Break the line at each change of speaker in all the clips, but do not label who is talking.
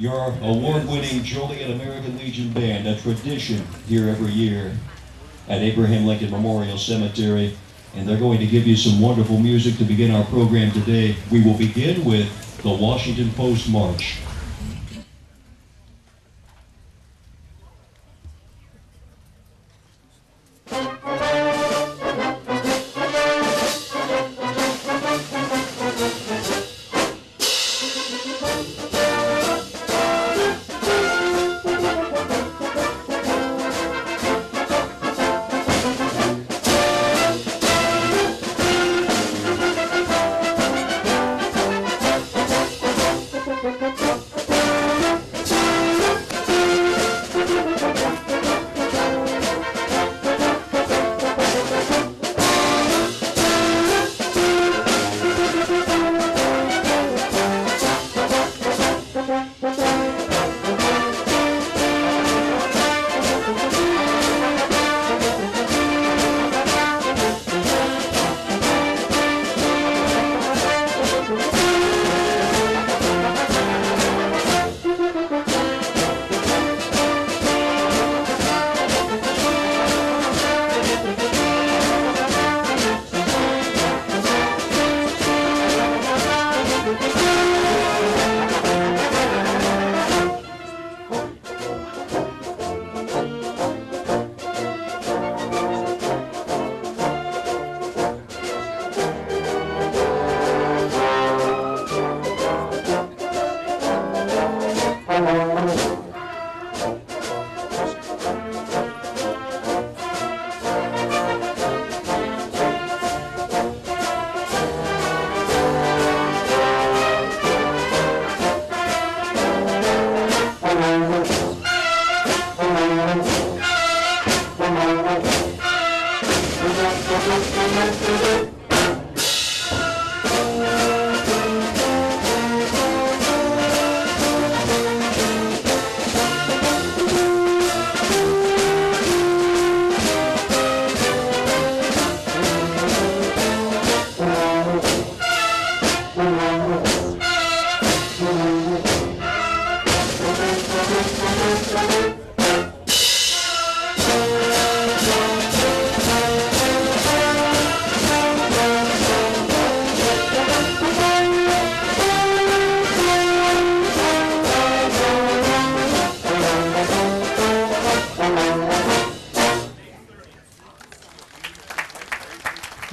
Your award-winning Joliet American Legion Band, a tradition here every year at Abraham Lincoln Memorial Cemetery. And they're going to give you some wonderful music to begin our program today. We will begin with the Washington Post March.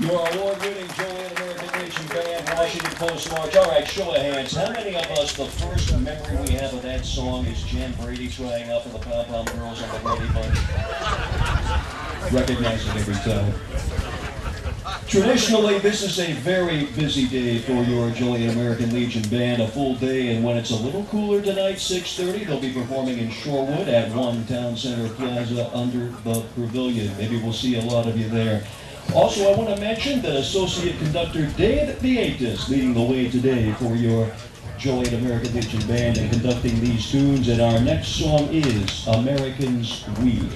Your award-winning Joliet American Legion Band, Washington Post March. All right, show of hands. How many of us, the first memory we have of that song is Jan Brady trying out for the Pom Pom Girls on the Brady Bunch? Recognize it every time. Traditionally, this is a very busy day for your Joliet American Legion Band, a full day, and when it's a little cooler tonight, 6:30, they'll be performing in Shorewood at One Town Center Plaza under the pavilion. Maybe we'll see a lot of you there. Also, I want to mention that Associate Conductor Dave Vietas leading the way today for your Joliet American Legion Band and conducting these tunes. And our next song is Americans We.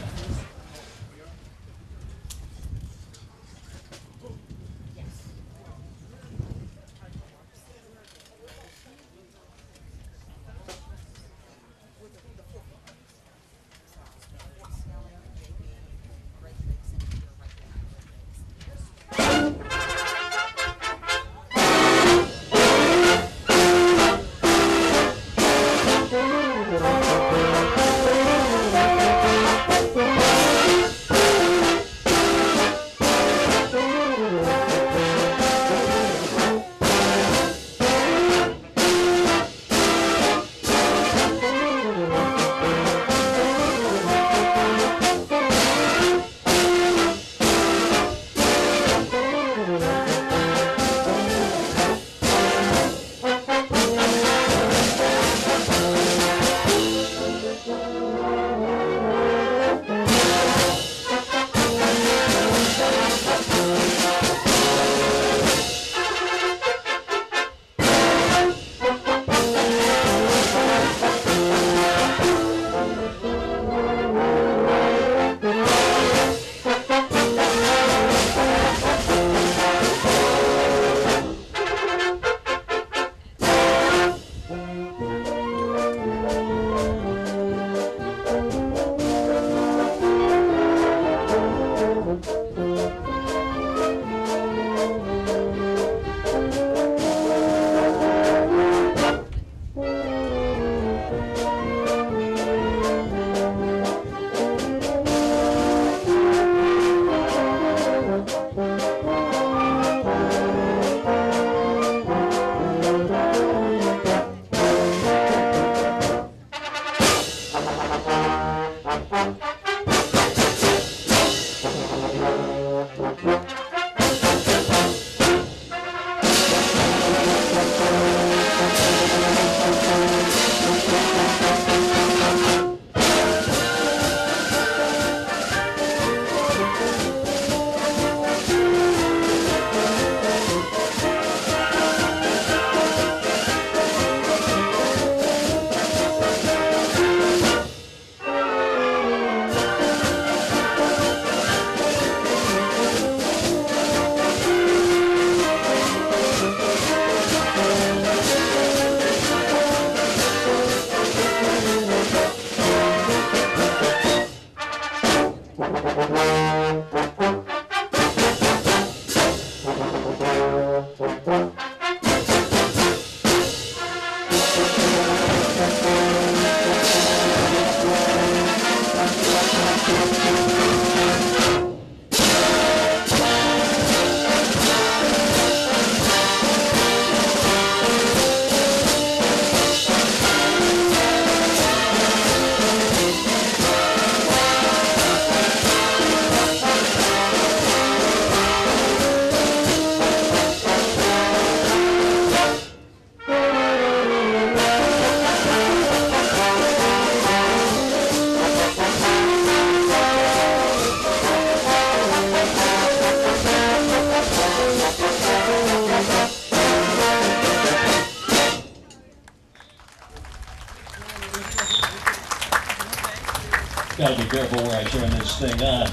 Gotta be careful where I turn this thing on.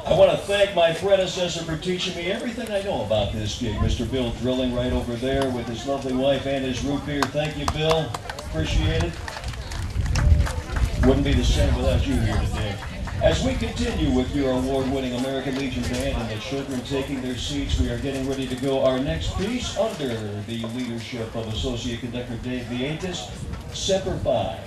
I want to thank my predecessor for teaching me everything I know about this gig. Mr. Bill Drilling right over there with his lovely wife and his root beer. Thank you, Bill. Appreciate it. Wouldn't be the same without you here today. As we continue with your award-winning American Legion Band and the children taking their seats, we are getting ready to go our next piece under the leadership of Associate Conductor Dave Vietas, Semper Fi.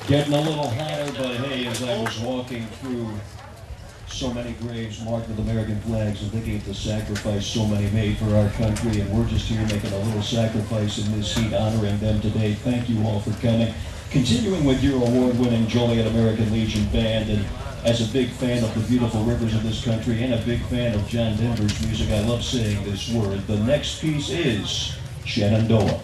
Getting a little hotter, but hey, as I was walking through so many graves marked with American flags and thinking of the sacrifice so many made for our country, and we're just here making a little sacrifice in this seat, honoring them today. Thank you all for coming. Continuing with your award-winning Joliet American Legion Band, and As a big fan of the beautiful rivers of this country and a big fan of John Denver's music, I love saying this word. The next piece is Shenandoah.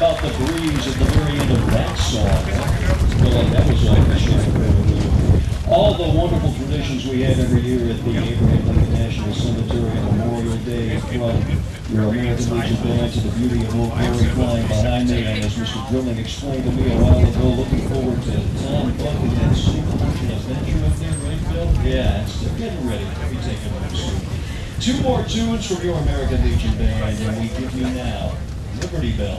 about the breeze at the very end of that song? Feel like that was all the show. All the wonderful traditions we have every year at the Abraham Lincoln National Cemetery on Memorial Day, from your American Legion band to the beauty of Old Glory flying behind me, and as Mr. Drilling explained to me a while ago, looking forward to Tom Buck and that super motion adventure up there, right, Bill? Yeah, it's getting ready. Let me take a look soon. Two more tunes from your American Legion band, and we give you now Liberty Bell.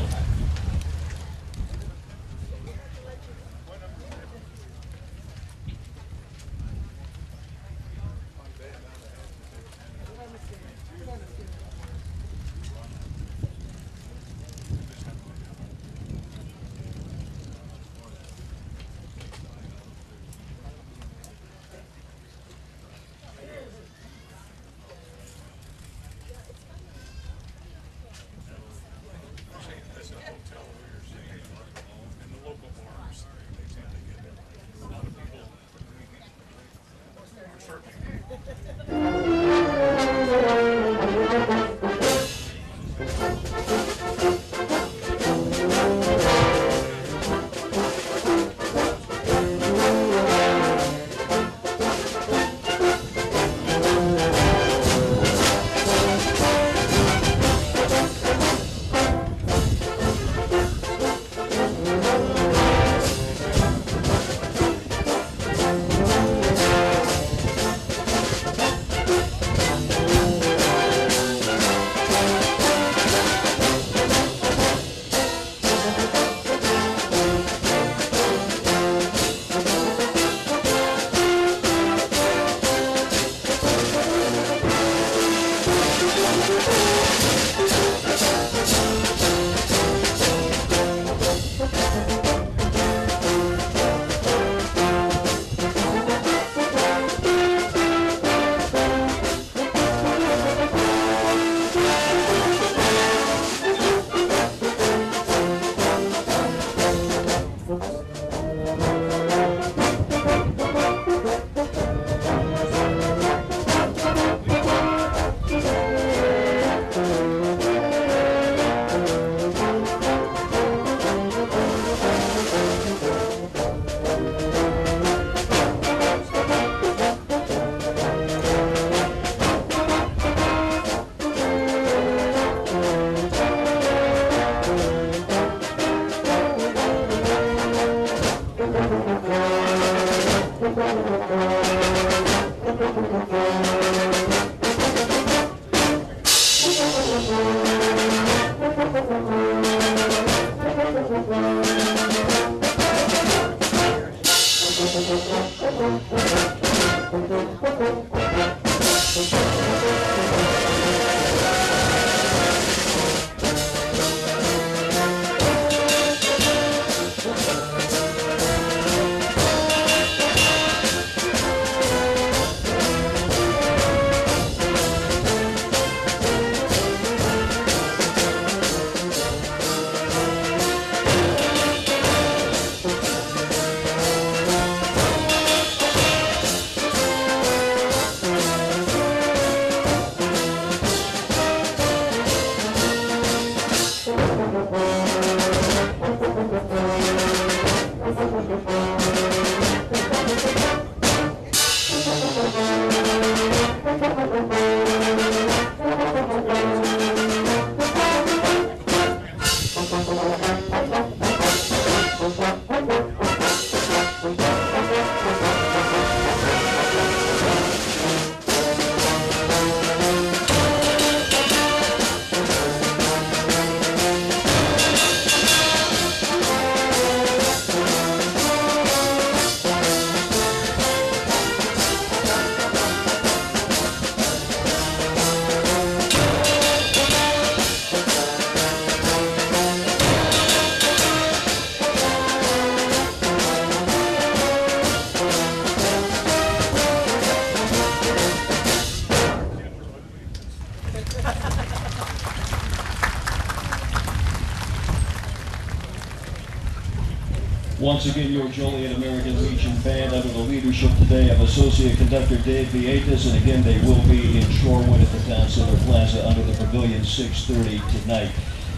Once again, your Joliet American Legion Band under the leadership today of Associate Conductor Dave Vietas, and again they will be in Shorewood at the Town Center Plaza under the Pavilion 6:30 tonight.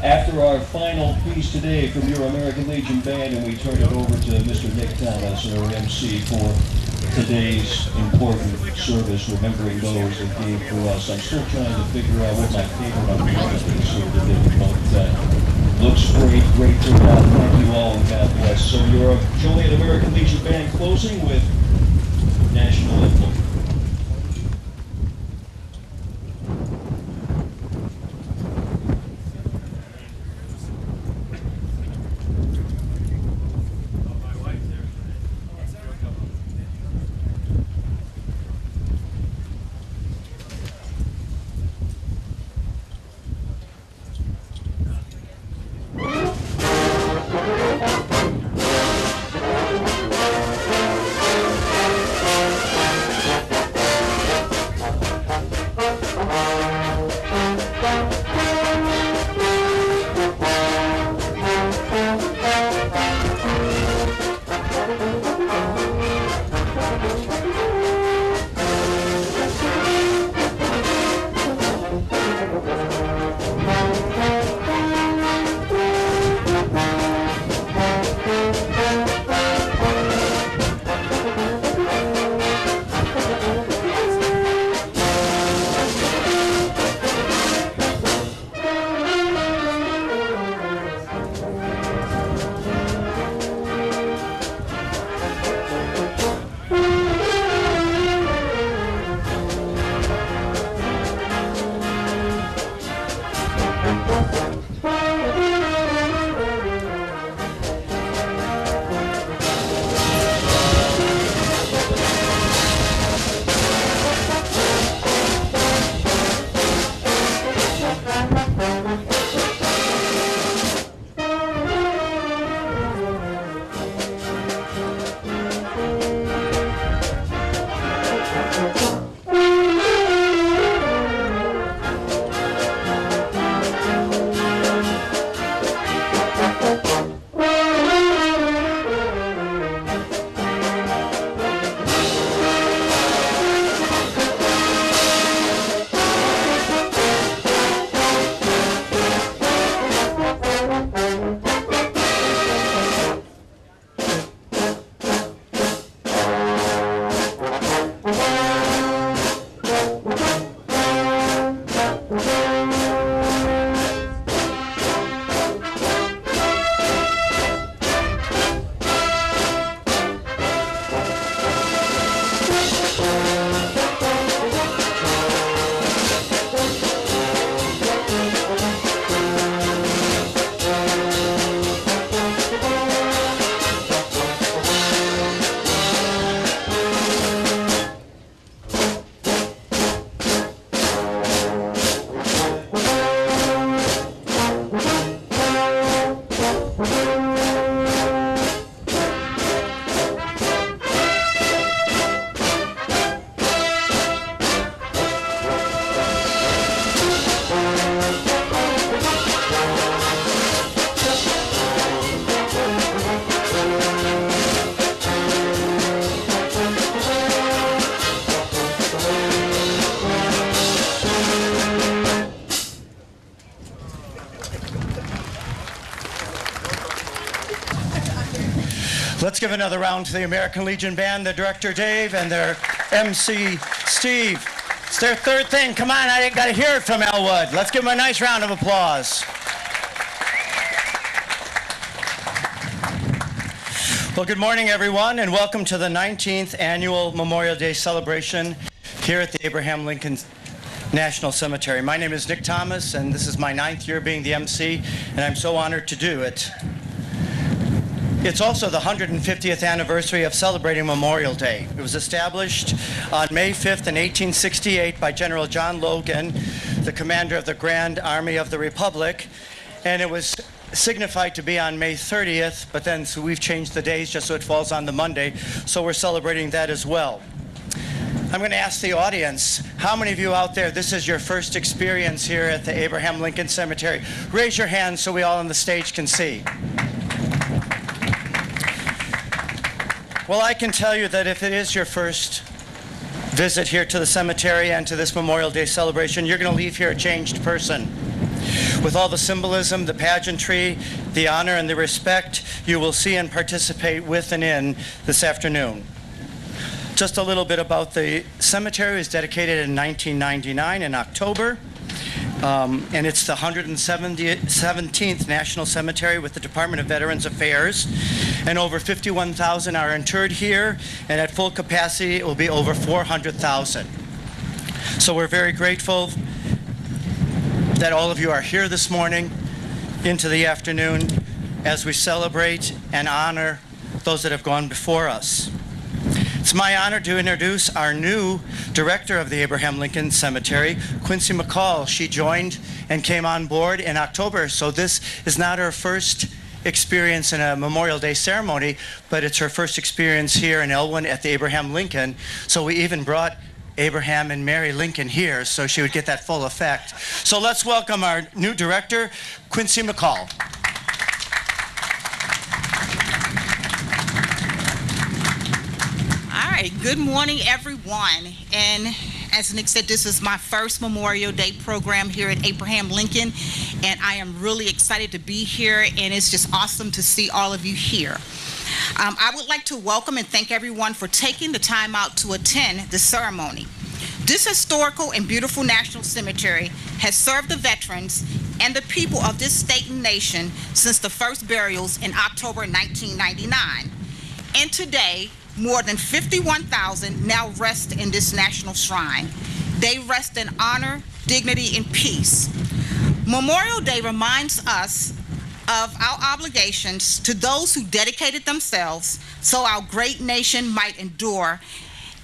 After our final piece today from your American Legion Band, and we turn it over to Mr. Nick Thomas, our MC, for today's important service, remembering those that gave for us. I'm still trying to figure out what my favorite umbrella is here today, but looks great turnout. Thank you all, and God bless. So your Joliet American Legion Band closing with National Anthem.
Let's give another round to the American Legion Band, their director Dave, and their MC Steve. It's their third thing. Come on, I got to hear it from Elwood. Let's give them a nice round of applause. Well, good morning, everyone, and welcome to the 19th Annual Memorial Day celebration here at the Abraham Lincoln National Cemetery. My name is Nick Thomas, and this is my 9th year being the MC, and I'm so honored to do it. It's also the 150th anniversary of celebrating Memorial Day. It was established on May 5th in 1868 by General John Logan, the commander of the Grand Army of the Republic, and it was signified to be on May 30th, but then so we've changed the days just so it falls on the Monday, so we're celebrating that as well. I'm going to ask the audience, how many of you out there, this is your first experience here at the Abraham Lincoln Cemetery? Raise your hands so we all on the stage can see. Well, I can tell you that if it is your first visit here to the cemetery and to this Memorial Day celebration, you're going to leave here a changed person. with all the symbolism, the pageantry, the honor, and the respect you will see and participate with and in this afternoon. Just a little bit about the cemetery. It was dedicated in 1999 in October. And it's the 117th National Cemetery with the Department of Veterans Affairs. And over 51,000 are interred here, and at full capacity it will be over 400,000. So we're very grateful that all of you are here this morning into the afternoon as we celebrate and honor those that have gone before us. It's my honor to introduce our new director of the Abraham Lincoln Cemetery, Quincy McCall. She joined and came on board in October, so this is not her first experience in a Memorial Day ceremony, but it's her first experience here in Elwyn at the Abraham Lincoln. So we even brought Abraham and Mary Lincoln here so she would get that full effect. So let's welcome our new director, Quincy McCall.
All right, good morning, everyone. And as Nick said, this is my first Memorial Day program here at Abraham Lincoln, and I am really excited to be here, and it's just awesome to see all of you here. I would like to welcome and thank everyone for taking the time out to attend the ceremony. This historical and beautiful national cemetery has served the veterans and the people of this state and nation since the first burials in October 1999. And today, more than 51,000 now rest in this national shrine. They rest in honor, dignity, and peace. Memorial Day reminds us of our obligations to those who dedicated themselves so our great nation might endure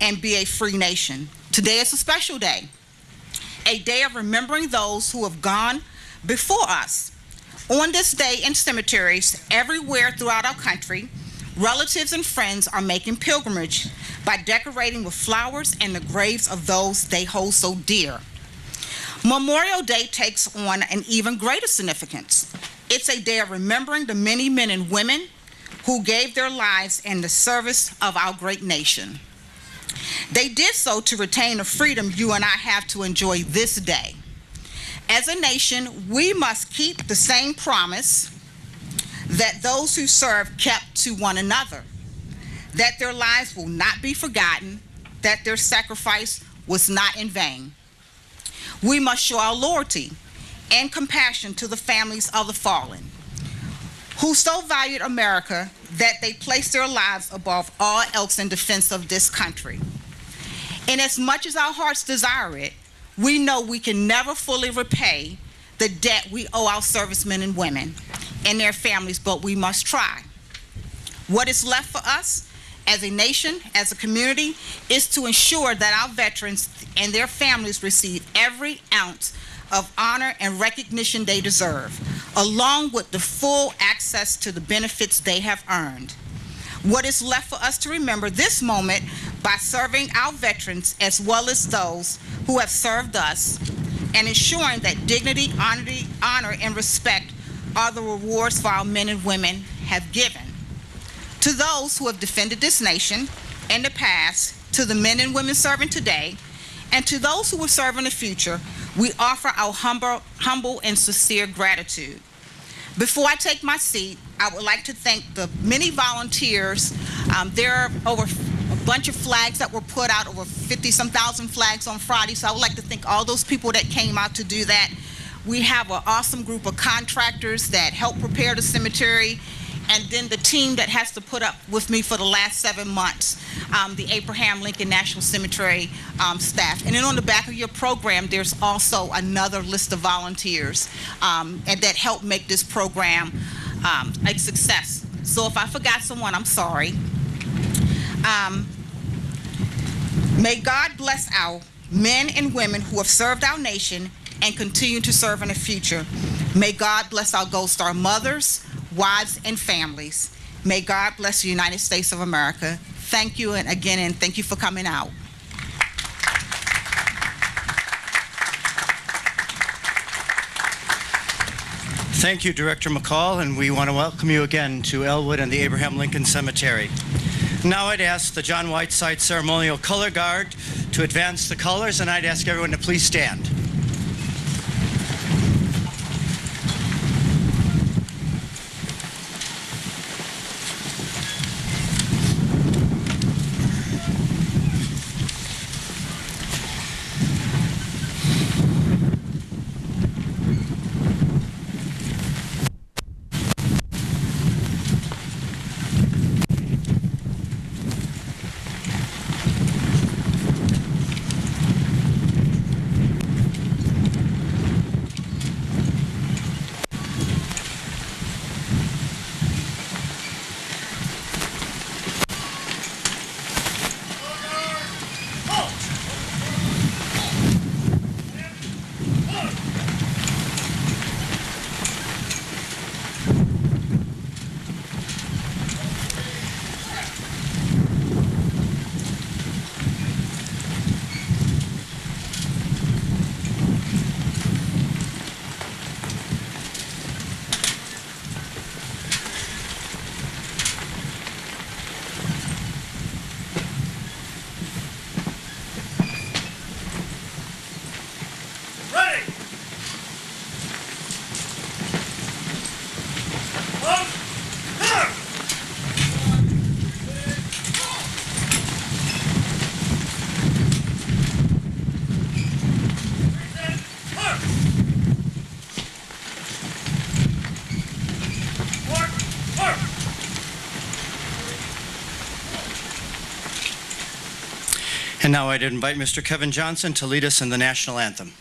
and be a free nation. Today is a special day, a day of remembering those who have gone before us. On this day in cemeteries everywhere throughout our country, relatives and friends are making pilgrimage by decorating with flowers and the graves of those they hold so dear. Memorial Day takes on an even greater significance. It's a day of remembering the many men and women who gave their lives in the service of our great nation. They did so to retain the freedom you and I have to enjoy this day. As a nation, we must keep the same promise that those who serve kept to one another, that their lives will not be forgotten, that their sacrifice was not in vain. We must show our loyalty and compassion to the families of the fallen, who so valued America that they placed their lives above all else in defense of this country. And as much as our hearts desire it, we know we can never fully repay the debt we owe our servicemen and women and their families, but we must try. What is left for us as a nation, as a community, is to ensure that our veterans and their families receive every ounce of honor and recognition they deserve, along with the full access to the benefits they have earned. What is left for us to remember this moment by serving our veterans as well as those who have served us, and ensuring that dignity, honor, and respect are the rewards for our men and women have given. To those who have defended this nation in the past, to the men and women serving today, and to those who will serve in the future, we offer our humble and sincere gratitude. Before I take my seat, I would like to thank the many volunteers. There are over a bunch of flags that were put out, over 50-some thousand flags on Friday, so I would like to thank all those people that came out to do that. We have an awesome group of contractors that help prepare the cemetery, and then the team that has to put up with me for the last 7 months, the Abraham Lincoln National Cemetery staff. And then on the back of your program, there's also another list of volunteers and that help make this program a success. So if I forgot someone, I'm sorry. May God bless our men and women who have served our nation and continue to serve in the future. May God bless our Gold Star mothers, wives, and families. May God bless the United States of America. Thank you, and thank you for coming out.
Thank you, Director McCall, and we want to welcome you again to Elwood and the Abraham Lincoln Cemetery. Now I'd ask the John Whiteside Ceremonial Color Guard to advance the colors, and I'd ask everyone to please stand. And now I'd invite Mr. Kevin Johnson to lead us in the national anthem.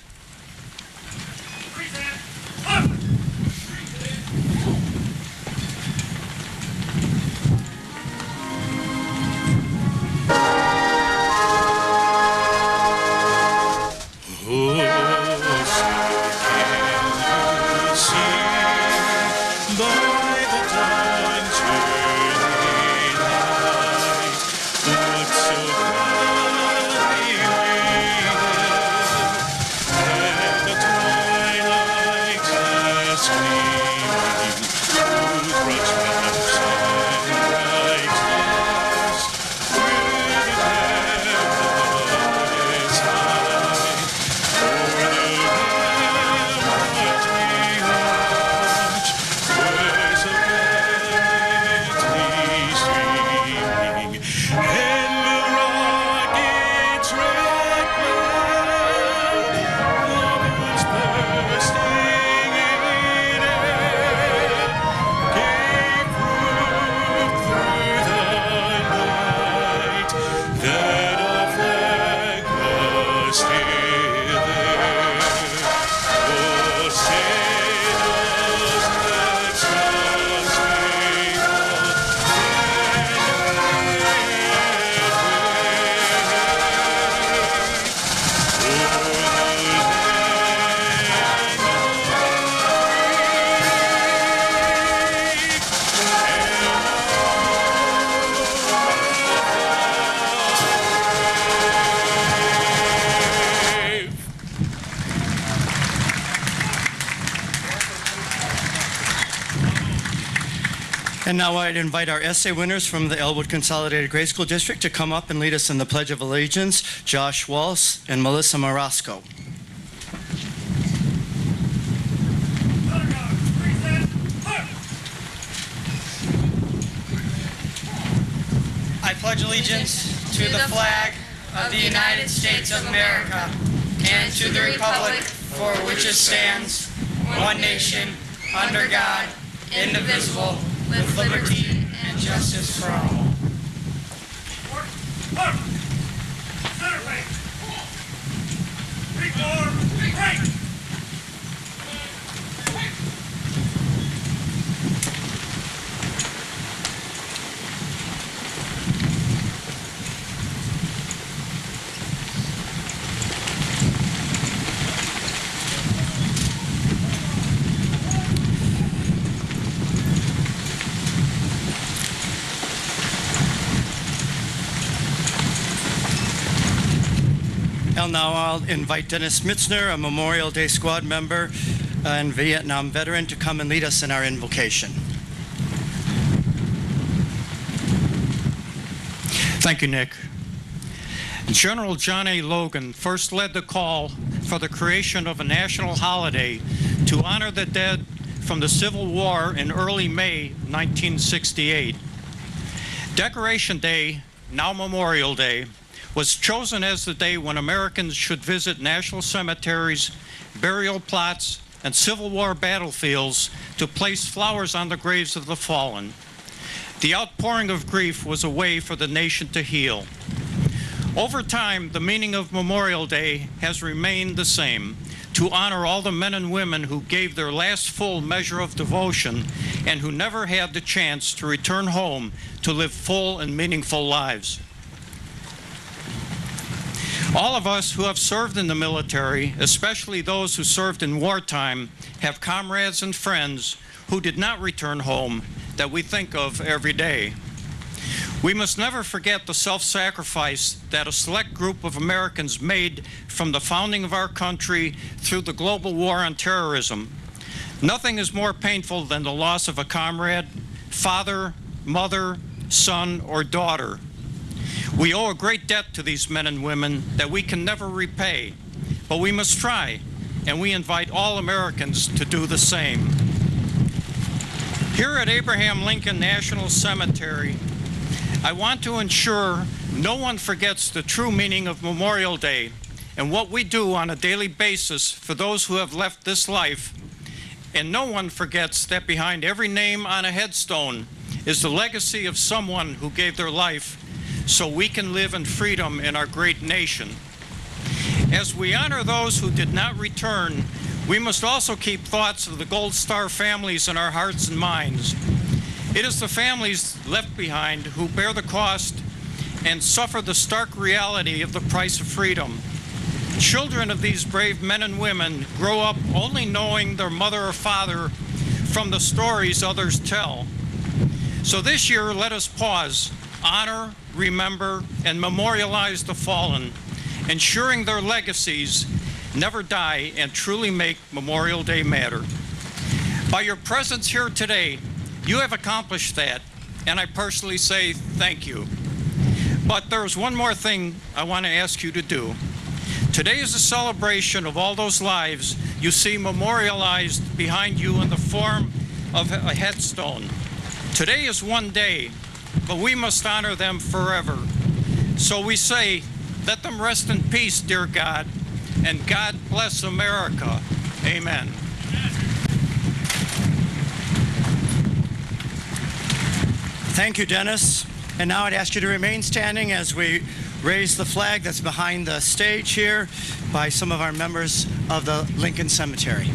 And now I'd invite our essay winners from the Elwood Consolidated Grade School District to come up and lead us in the Pledge of Allegiance, Josh Walsh and Melissa Marasco.
I pledge allegiance to the flag of the United States of America and to the republic for which it stands, one nation, under God, indivisible, with liberty and justice for all.
Now I'll invite Dennis Mitzner, a Memorial Day Squad member and Vietnam veteran, to come and lead us in our invocation.
Thank you, Nick. General John A. Logan first led the call for the creation of a national holiday to honor the dead from the Civil War in early May 1968. Decoration Day, now Memorial Day, was chosen as the day when Americans should visit national cemeteries, burial plots, and Civil War battlefields to place flowers on the graves of the fallen. The outpouring of grief was a way for the nation to heal. Over time, the meaning of Memorial Day has remained the same: to honor all the men and women who gave their last full measure of devotion and who never had the chance to return home to live full and meaningful lives. All of us who have served in the military, especially those who served in wartime, have comrades and friends who did not return home that we think of every day. We must never forget the self-sacrifice that a select group of Americans made from the founding of our country through the global war on terrorism. Nothing is more painful than the loss of a comrade, father, mother, son, or daughter. We owe a great debt to these men and women that we can never repay, but we must try, and we invite all Americans to do the same. Here at Abraham Lincoln National Cemetery, I want to ensure no one forgets the true meaning of Memorial Day and what we do on a daily basis for those who have left this life. And no one forgets that behind every name on a headstone is the legacy of someone who gave their life so we can live in freedom in our great nation. As we honor those who did not return, we must also keep thoughts of the Gold Star families in our hearts and minds. It is the families left behind who bear the cost and suffer the stark reality of the price of freedom. Children of these brave men and women grow up only knowing their mother or father from the stories others tell. So this year, let us pause, honor, remember, and memorialize the fallen, ensuring their legacies never die and truly make Memorial Day matter. By your presence here today, you have accomplished that, and I personally say thank you. But there's one more thing I want to ask you to do. Today is a celebration of all those lives you see memorialized behind you in the form of a headstone. Today is one day, but we must honor them forever. So we say, let them rest in peace, dear God, and God bless America. Amen.
Thank you, Dennis. And now I'd ask you to remain standing as we raise the flag that's behind the stage here by some of our members of the Lincoln Cemetery.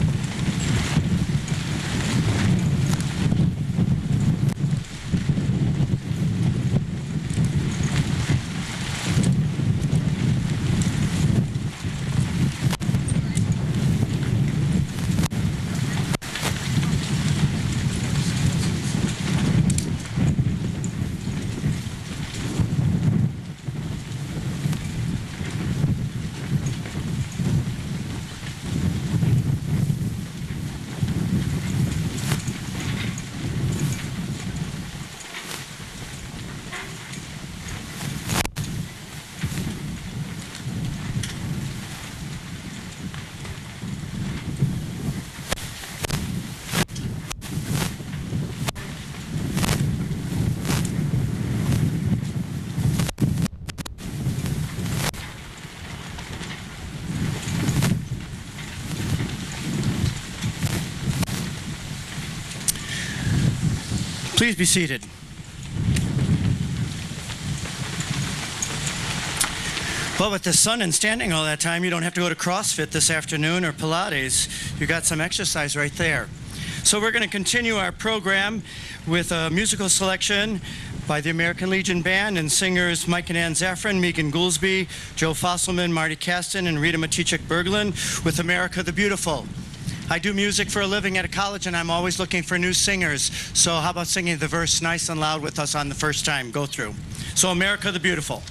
Please be seated. Well, with the sun and standing all that time, you don't have to go to CrossFit this afternoon or Pilates. You got some exercise right there. So we're going to continue our program with a musical selection by the American Legion Band and singers Mike and Ann Zaffron, Megan Goolsby, Joe Fosselman, Marty Kasten, and Rita Matichak-Berglund with America the Beautiful. I do music for a living at a college, and I'm always looking for new singers. So how about singing the verse nice and loud with us on the first time go through? So America the Beautiful.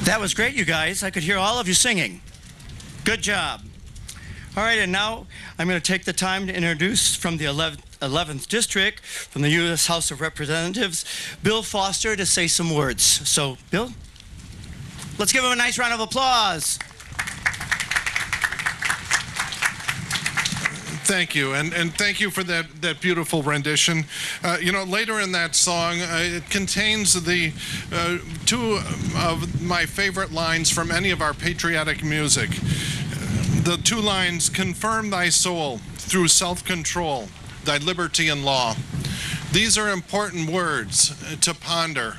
That was great, you guys. I could hear all of you singing. Good job. All right, and now I'm going to take the time to introduce from the 11th District, from the U.S. House of Representatives, Bill Foster, to say some words. So, Bill, let's give him a nice round of applause.
Thank you, and thank you for that beautiful rendition. You know, later in that song, it contains the two of my favorite lines from any of our patriotic music. The two lines, "Confirm thy soul through self-control, thy liberty and law." These are important words to ponder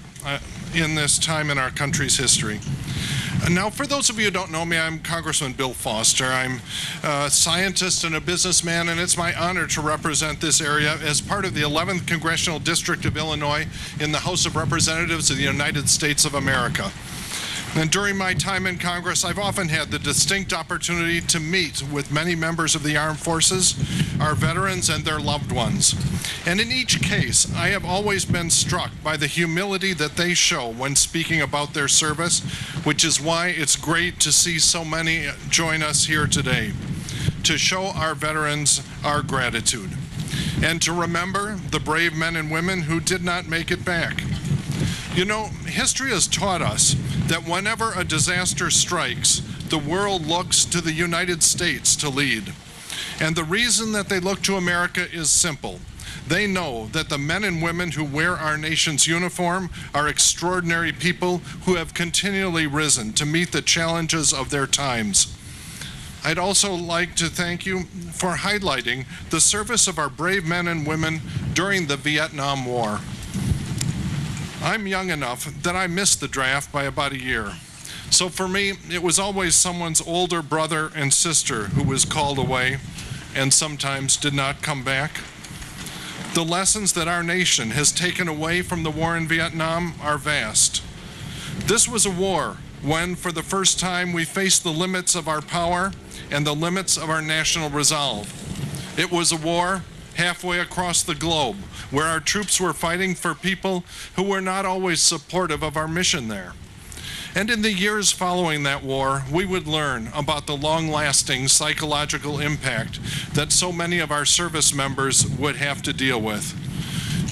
in this time in our country's history. Now, for those of you who don't know me, I'm Congressman Bill Foster. I'm a scientist and a businessman, and it's my honor to represent this area as part of the 11th Congressional District of Illinois in the House of Representatives of the United States of America. And during my time in Congress, I've often had the distinct opportunity to meet with many members of the armed forces, our veterans, and their loved ones. And in each case, I have always been struck by the humility that they show when speaking about their service, which is why it's great to see so many join us here today, to show our veterans our gratitude, and to remember the brave men and women who did not make it back. You know, history has taught us that whenever a disaster strikes, the world looks to the United States to lead. And the reason that they look to America is simple. They know that the men and women who wear our nation's uniform are extraordinary people who have continually risen to meet the challenges of their times. I'd also like to thank you for highlighting the service of our brave men and women during the Vietnam War. I'm young enough that I missed the draft by about a year. So for me, it was always someone's older brother and sister who was called away and sometimes did not come back. The lessons that our nation has taken away from the war in Vietnam are vast. This was a war when, for the first time, we faced the limits of our power and the limits of our national resolve. It was a war halfway across the globe, where our troops were fighting for people who were not always supportive of our mission there. And in the years following that war, we would learn about the long-lasting psychological impact that so many of our service members would have to deal with.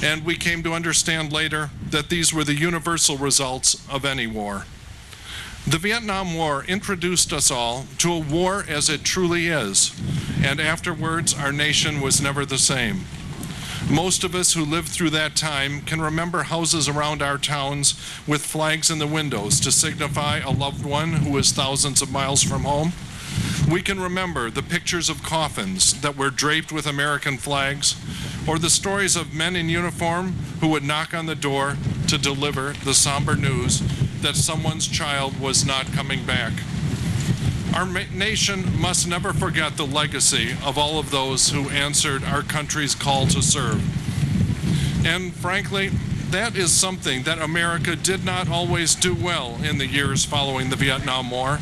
And we came to understand later that these were the universal results of any war. The Vietnam War introduced us all to a war as it truly is, and afterwards our nation was never the same. Most of us who lived through that time can remember houses around our towns with flags in the windows to signify a loved one who was thousands of miles from home. We can remember the pictures of coffins that were draped with American flags, or the stories of men in uniform who would knock on the door to deliver the somber news that someone's child was not coming back. Our nation must never forget the legacy of all of those who answered our country's call to serve. And frankly, that is something that America did not always do well in the years following the Vietnam War.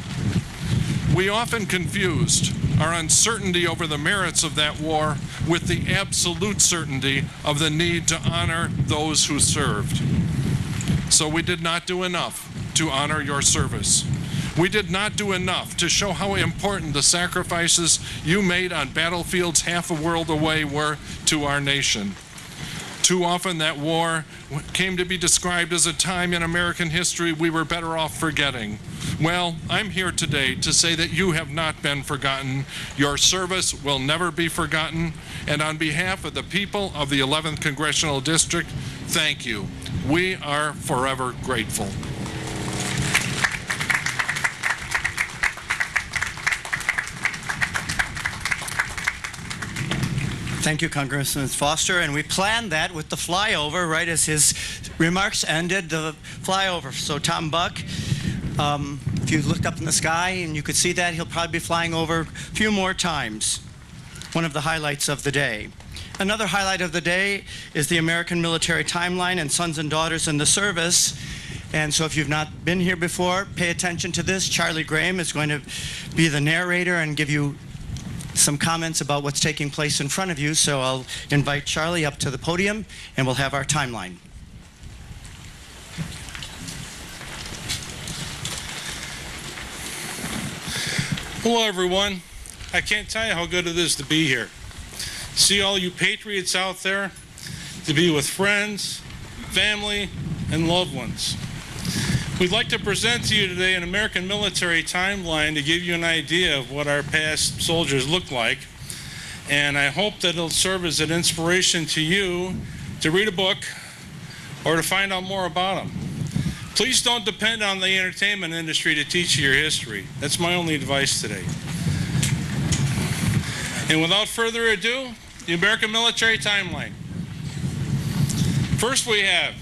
We often confused our uncertainty over the merits of that war with the absolute certainty of the need to honor those who served. So we did not do enough to honor your service. We did not do enough to show how important the sacrifices you made on battlefields half a world away were to our nation. Too often that war came to be described as a time in American history we were better off forgetting. Well, I'm here today to say that you have not been forgotten. Your service will never be forgotten. And on behalf of the people of the 11th Congressional District, thank you. We are forever grateful.
Thank you, Congressman Foster. And we planned that with the flyover right as his remarks ended, the flyover. So Tom Buck, if you looked up in the sky and you could see that, he'll probably be flying over a few more times. One of the highlights of the day. Another highlight of the day is the American Military Timeline and Sons and Daughters in the Service. And so if you've not been here before, pay attention to this. Charlie Graham is going to be the narrator and give you some comments about what's taking place in front of you. So I'll invite Charlie up to the podium and we'll have our timeline.
Hello, everyone. I can't tell you how good it is to be here. See all you patriots out there, to be with friends, family, and loved ones. We'd like to present to you today an American military timeline to give you an idea of what our past soldiers look like. And I hope that it'll serve as an inspiration to you to read a book or to find out more about them. Please don't depend on the entertainment industry to teach you your history. That's my only advice today. And without further ado, the American military timeline. First we have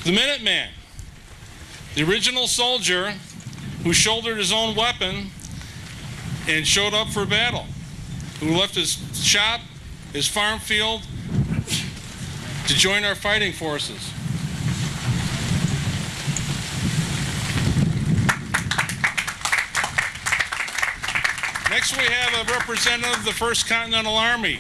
the Minuteman, the original soldier who shouldered his own weapon and showed up for battle, who left his shop, his farm field, to join our fighting forces. Next we have a representative of the 1st Continental Army.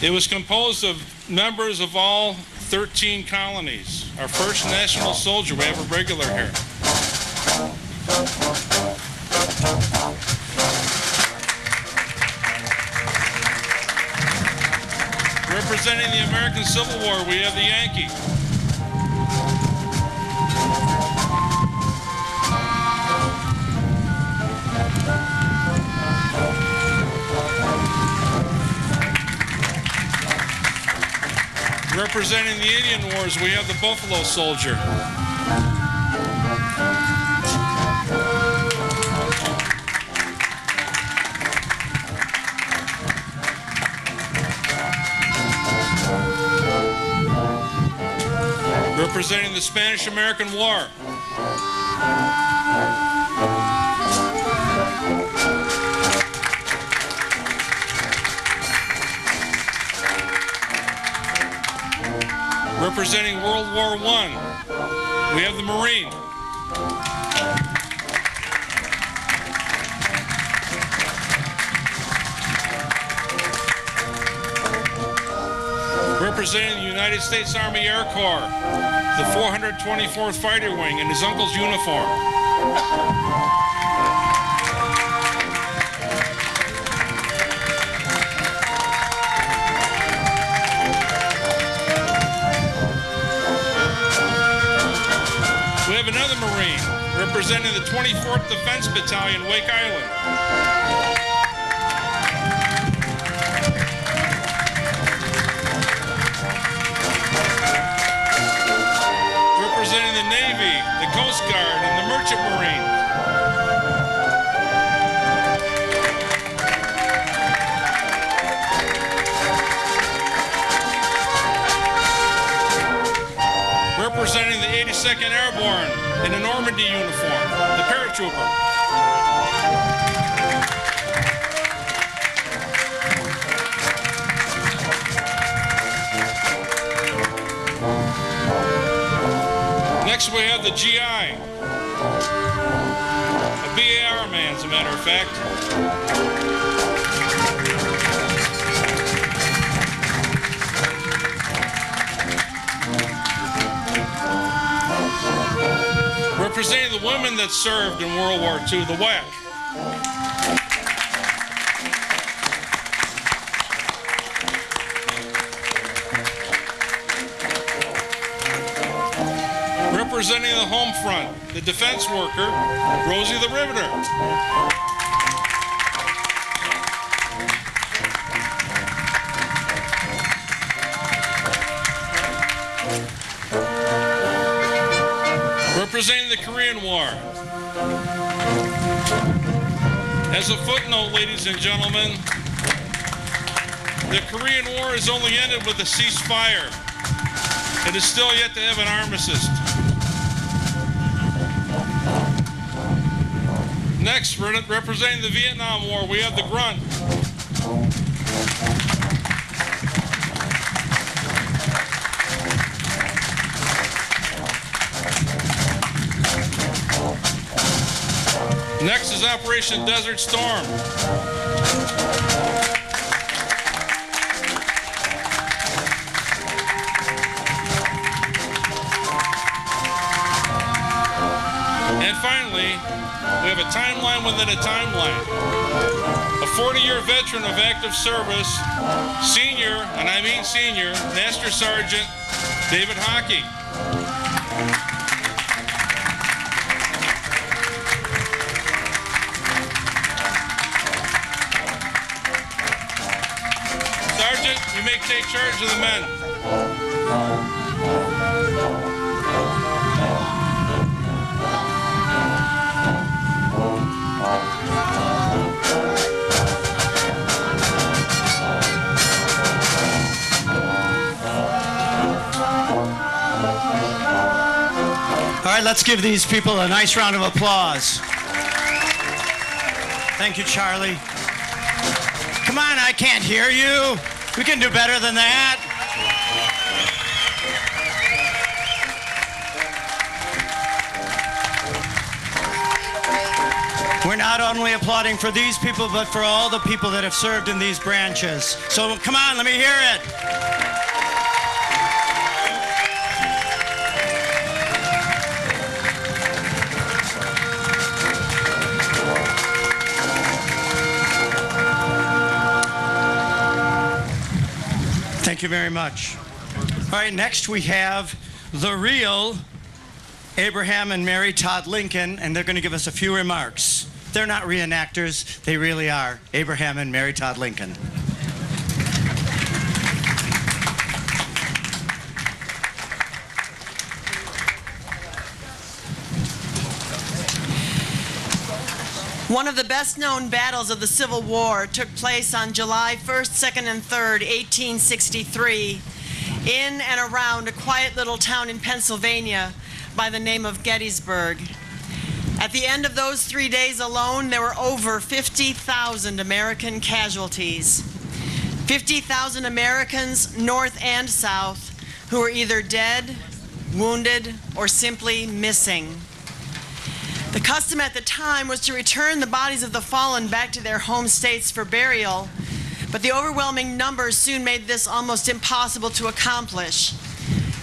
It was composed of members of all 13 colonies. Our first national soldier, we have a regular here. Representing the American Civil War, we have the Yankee. Representing the Indian Wars, we have the Buffalo Soldier. Representing the Spanish-American War. Representing World War I, we have the Marine. Representing the United States Army Air Corps, the 424th Fighter Wing in his uncle's uniform. We have another Marine representing the 24th Defense Battalion, Wake Island. Representing the Navy, the Coast Guard, and the Merchant Marine. Representing the 82nd Airborne in the Normandy uniform, the paratrooper. Next we have the GI, a BAR man, as a matter of fact. Representing the women that served in World War II, the WAC. Representing the home front, the defense worker, Rosie the Riveter. Representing the Korean War. As a footnote, ladies and gentlemen, the Korean War has only ended with a ceasefire. It is still yet to have an armistice. Next, representing the Vietnam War, we have the Grunt. Next is Operation Desert Storm. And finally, We have a timeline within a timeline. A 40-year veteran of active service, senior, and I mean senior, Master Sergeant David Hockey. Sergeant, you may take charge of the men.
All right, let's give these people a nice round of applause. Thank you, Charlie. Come on, I can't hear you. We can do better than that. We're not only applauding for these people, but for all the people that have served in these branches. So come on, let me hear it. Thank you very much. All right, next we have the real Abraham and Mary Todd Lincoln, and they're going to give us a few remarks. They're not reenactors, they really are Abraham and Mary Todd Lincoln.
One of the best-known battles of the Civil War took place on July 1st, 2nd, and 3rd, 1863, in and around a quiet little town in Pennsylvania by the name of Gettysburg. At the end of those 3 days alone, there were over 50,000 American casualties. 50,000 Americans, North and South, who were either dead, wounded, or simply missing. The custom at the time was to return the bodies of the fallen back to their home states for burial, but the overwhelming numbers soon made this almost impossible to accomplish.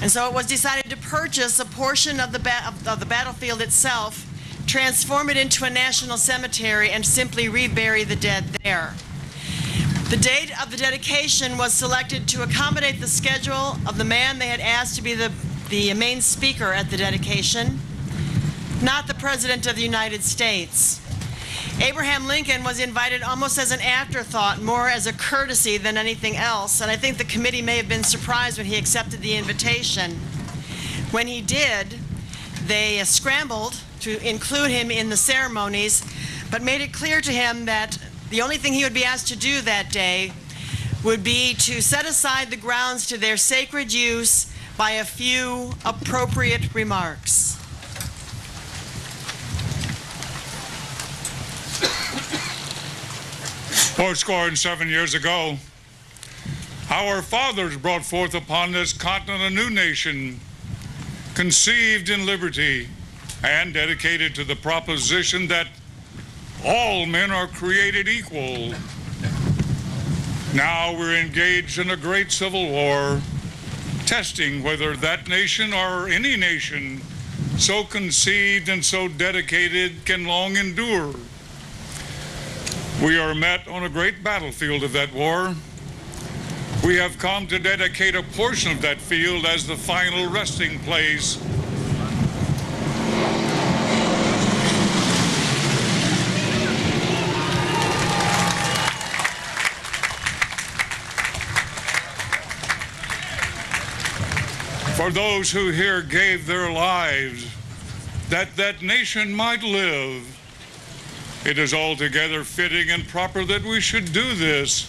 And so it was decided to purchase a portion of the battlefield itself, transform it into a national cemetery, and simply rebury the dead there. The date of the dedication was selected to accommodate the schedule of the man they had asked to be the main speaker at the dedication, not the President of the United States. Abraham Lincoln was invited almost as an afterthought, more as a courtesy than anything else, and I think the committee may have been surprised when he accepted the invitation. When he did, they scrambled to include him in the ceremonies, but made it clear to him that the only thing he would be asked to do that day would be to set aside the grounds to their sacred use by a few appropriate remarks.
Fourscore and 7 years ago, our fathers brought forth upon this continent a new nation, conceived in liberty and dedicated to the proposition that all men are created equal. Now we're engaged in a great civil war, testing whether that nation or any nation so conceived and so dedicated can long endure. We are met on a great battlefield of that war. We have come to dedicate a portion of that field as the final resting place. For those who here gave their lives, that that nation might live, it is altogether fitting and proper that we should do this.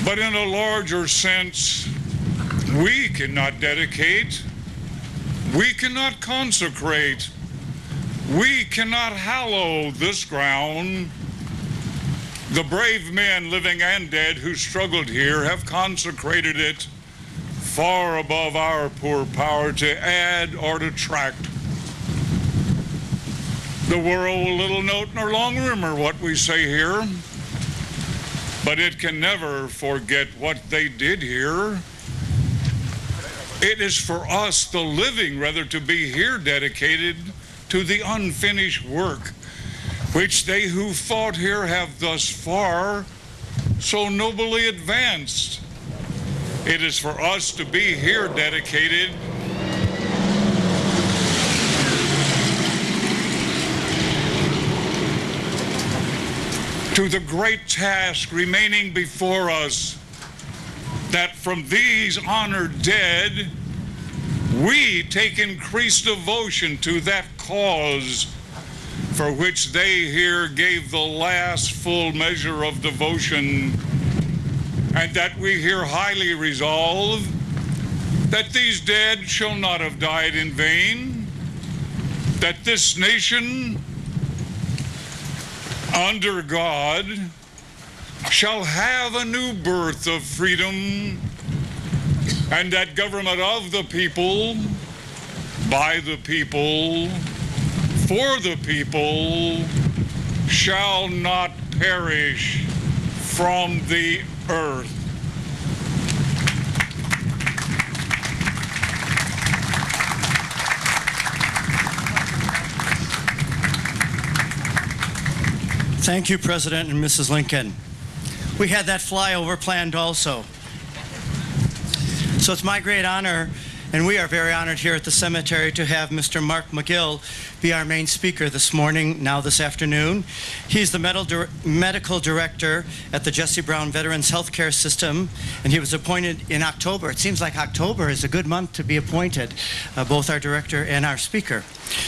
But in a larger sense, we cannot dedicate, we cannot consecrate, we cannot hallow this ground. The brave men, living and dead, who struggled here have consecrated it far above our poor power to add or detract. The world will little note nor long remember what we say here, but it can never forget what they did here. It is for us, the living, rather, to be here dedicated to the unfinished work which they who fought here have thus far so nobly advanced. It is for us to be here dedicated to the great task remaining before us, that from these honored dead, we take increased devotion to that cause for which they here gave the last full measure of devotion, and that we here highly resolve that these dead shall not have died in vain, that this nation, under God, shall have a new birth of freedom, and that government of the people, by the people, for the people, shall not perish from the earth.
Thank you, President and Mrs. Lincoln. We had that flyover planned also. So it's my great honor, and we are very honored here at the cemetery, to have Mr. Mark McGill be our main speaker this morning, now this afternoon. He's the medical director at the Jesse Brown Veterans Healthcare System, and he was appointed in October. It seems like October is a good month to be appointed, both our director and our speaker.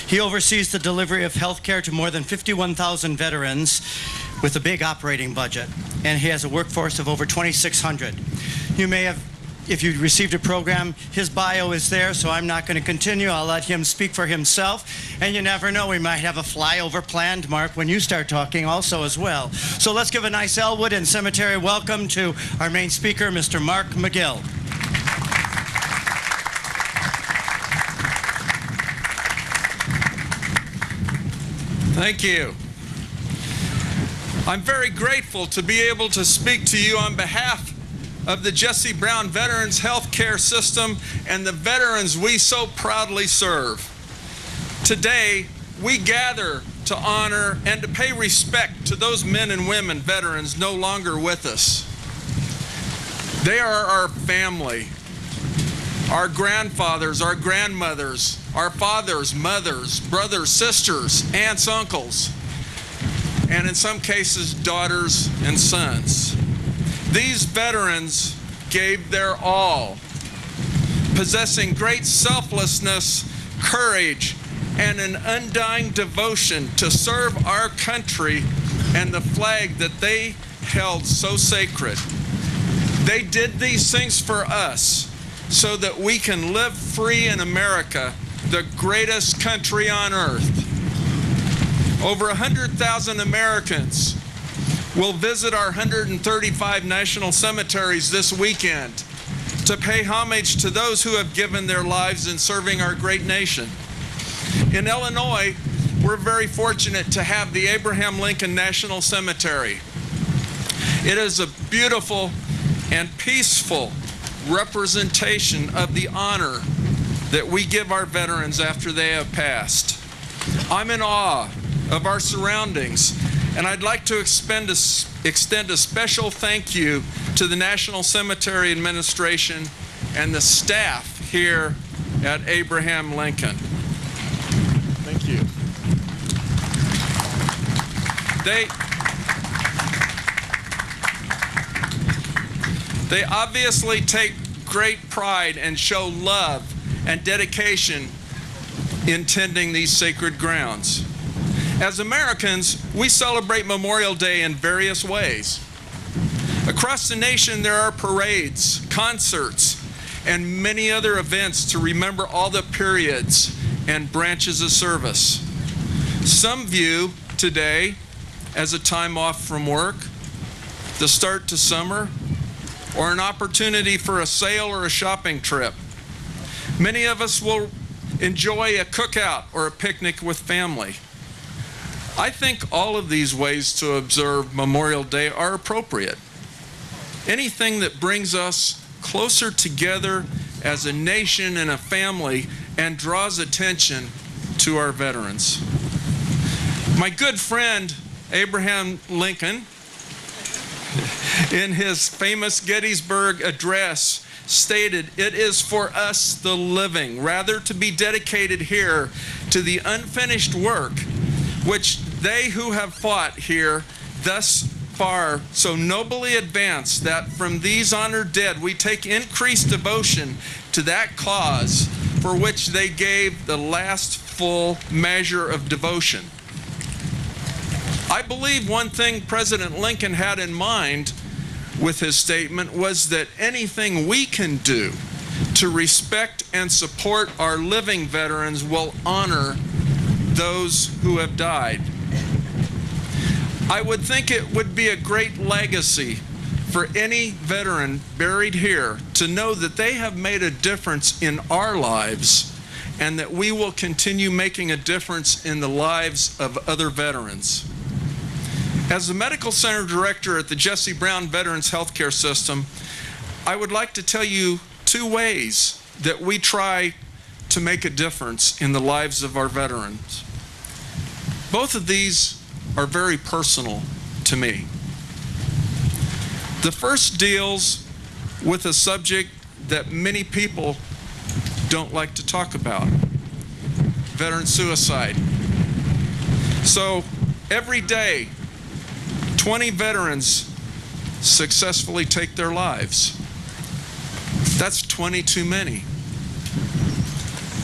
He oversees the delivery of health care to more than 51,000 veterans with a big operating budget, and he has a workforce of over 2,600. You may have, if you received a program, his bio is there, so I'm not going to continue. I'll let him speak for himself, and you never know, we might have a flyover planned, Mark, when you start talking also as well. So let's give a nice Elwood and Cemetery welcome to our main speaker, Mr. Mark McGill.
Thank you. I'm very grateful to be able to speak to you on behalf of the Jesse Brown Veterans Healthcare System and the veterans we so proudly serve. Today, we gather to honor and to pay respect to those men and women, veterans, no longer with us. They are our family, our grandfathers, our grandmothers, our fathers, mothers, brothers, sisters, aunts, uncles, and in some cases, daughters and sons. These veterans gave their all, possessing great selflessness, courage, and an undying devotion to serve our country and the flag that they held so sacred. They did these things for us so that we can live free in America, the greatest country on earth. Over 100,000 Americans will visit our 135 national cemeteries this weekend to pay homage to those who have given their lives in serving our great nation. In Illinois, we're very fortunate to have the Abraham Lincoln National Cemetery. It is a beautiful and peaceful representation of the honor that we give our veterans after they have passed. I'm in awe of our surroundings, and I'd like to extend a special thank you to the National Cemetery Administration and the staff here at Abraham Lincoln. Thank you. They obviously take great pride and show love and dedication in tending these sacred grounds. As Americans, we celebrate Memorial Day in various ways. Across the nation, there are parades, concerts, and many other events to remember all the periods and branches of service. Some view today as a time off from work, the start to summer, or an opportunity for a sale or a shopping trip. Many of us will enjoy a cookout or a picnic with family. I think all of these ways to observe Memorial Day are appropriate. Anything that brings us closer together as a nation and a family and draws attention to our veterans. My good friend Abraham Lincoln, in his famous Gettysburg Address, stated, "It is for us the living, rather to be dedicated here to the unfinished work which they who have fought here thus far so nobly advanced, that from these honored dead we take increased devotion to that cause for which they gave the last full measure of devotion." I believe one thing President Lincoln had in mind with his statement was that anything we can do to respect and support our living veterans will honor those who have died. I would think it would be a great legacy for any veteran buried here to know that they have made a difference in our lives and that we will continue making a difference in the lives of other veterans. As the Medical Center Director at the Jesse Brown Veterans Healthcare System, I would like to tell you 2 ways that we try to make a difference in the lives of our veterans. Both of these are very personal to me. The first deals with a subject that many people don't like to talk about: veteran suicide. So every day, 20 veterans successfully take their lives. That's 20 too many.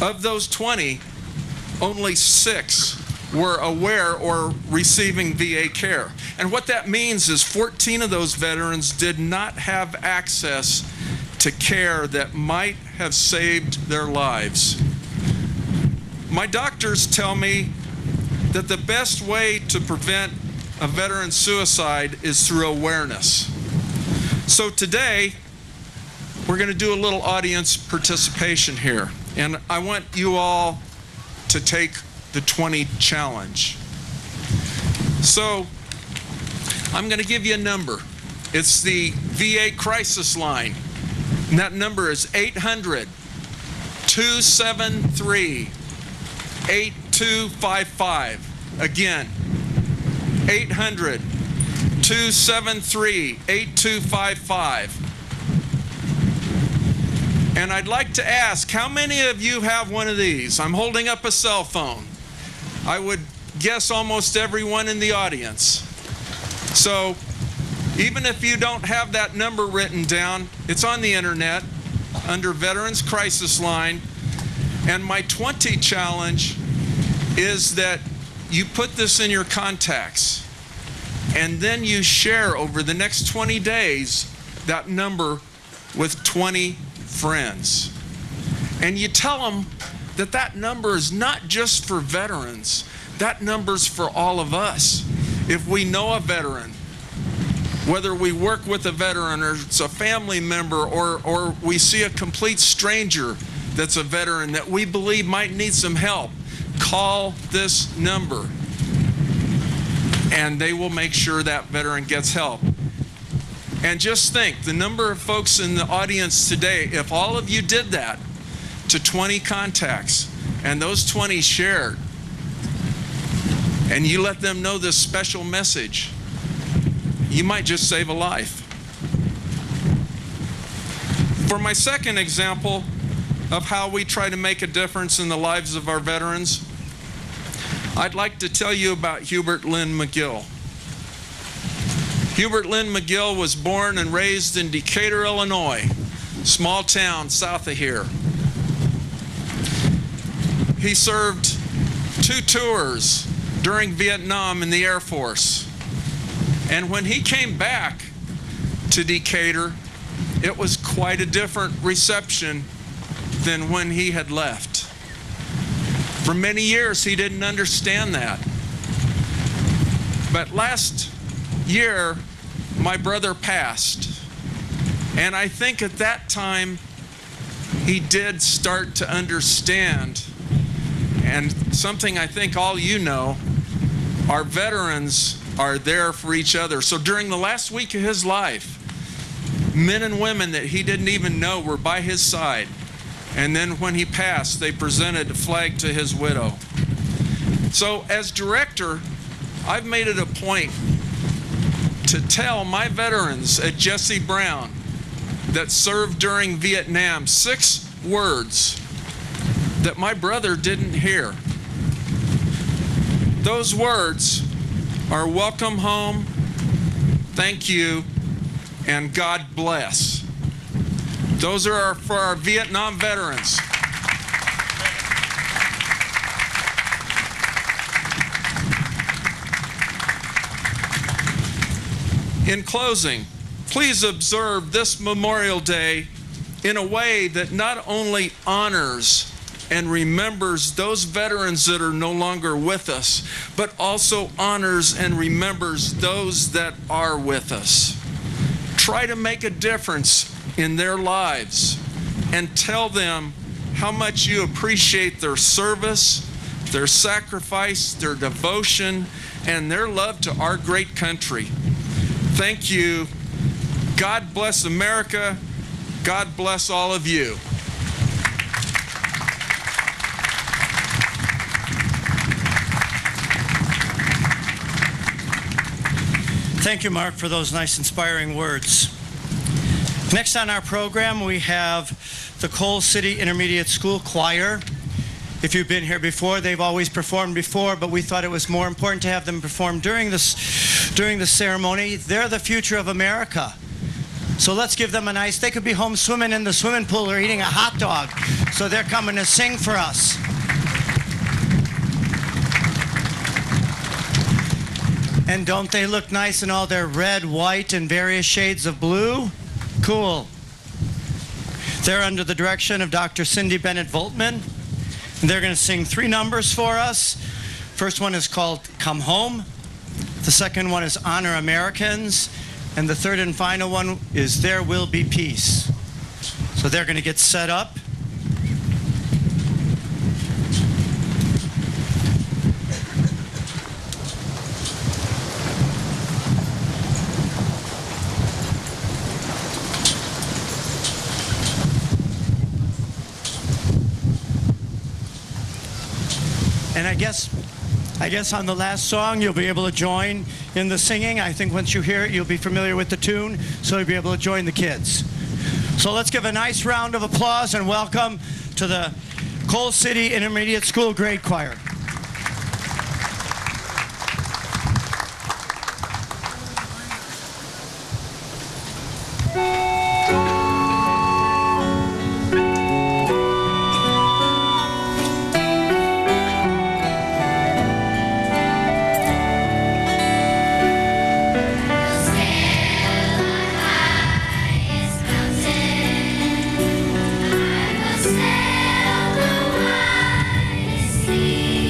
Of those 20, only 6 were aware or receiving VA care. And what that means is 14 of those veterans did not have access to care that might have saved their lives. My doctors tell me that the best way to prevent a veteran suicide is through awareness. So today, we're going to do a little audience participation here. And I want you all to take the 20 challenge. So I'm going to give you a number. It's the VA crisis line. And that number is 800-273-8255. Again, 800-273-8255. And I'd like to ask, how many of you have one of these? I'm holding up a cell phone. I would guess almost everyone in the audience. So even if you don't have that number written down, it's on the internet under Veterans Crisis Line. And my 20 challenge is that you put this in your contacts, and then you share over the next 20 days that number with 20 friends. And you tell them that that number is not just for veterans, that number's for all of us. If we know a veteran, whether we work with a veteran or it's a family member or we see a complete stranger that's a veteran that we believe might need some help, call this number and they will make sure that veteran gets help. And just think, the number of folks in the audience today, if all of you did that to 20 contacts and those 20 shared, and you let them know this special message, you might just save a life. For my second example of how we try to make a difference in the lives of our veterans, I'd like to tell you about Hubert Lynn McGill. Hubert Lynn McGill was born and raised in Decatur, Illinois, small town south of here. He served 2 tours during Vietnam in the Air Force. And when he came back to Decatur, it was quite a different reception than when he had left. For many years, he didn't understand that. But last year, my brother passed. And I think at that time, he did start to understand. And something I think all you know, our veterans are there for each other. So during the last week of his life, men and women that he didn't even know were by his side. And then when he passed, they presented a flag to his widow. So as director, I've made it a point to tell my veterans at Jesse Brown that served during Vietnam 6 words that my brother didn't hear. Those words are welcome home, thank you, and God bless. Those are for our Vietnam veterans. In closing, please observe this Memorial Day in a way that not only honors and remembers those veterans that are no longer with us, but also honors and remembers those that are with us. Try to make a difference in their lives and tell them how much you appreciate their service, their sacrifice, their devotion, and their love to our great country. Thank you. God bless America. God bless all of you.
Thank you, Mark, for those nice, inspiring words. Next on our program, we have the Coal City Intermediate School Choir. If you've been here before, they've always performed before, but we thought it was more important to have them perform during the ceremony. They're the future of America. So let's give them a nice, they could be home swimming in the swimming pool or eating a hot dog. So they're coming to sing for us. And don't they look nice in all their red, white, and various shades of blue? Cool. They're under the direction of Dr. Cindy Bennett Voltman. And they're going to sing 3 numbers for us. First one is called Come Home. The second one is Honor Americans. And the third and final one is There Will Be Peace. So they're going to get set up. And I guess on the last song, you'll be able to join in the singing. I think once you hear it, you'll be familiar with the tune, so you'll be able to join the kids. So let's give a nice round of applause and welcome to the Coal City Intermediate School Grade Choir.
See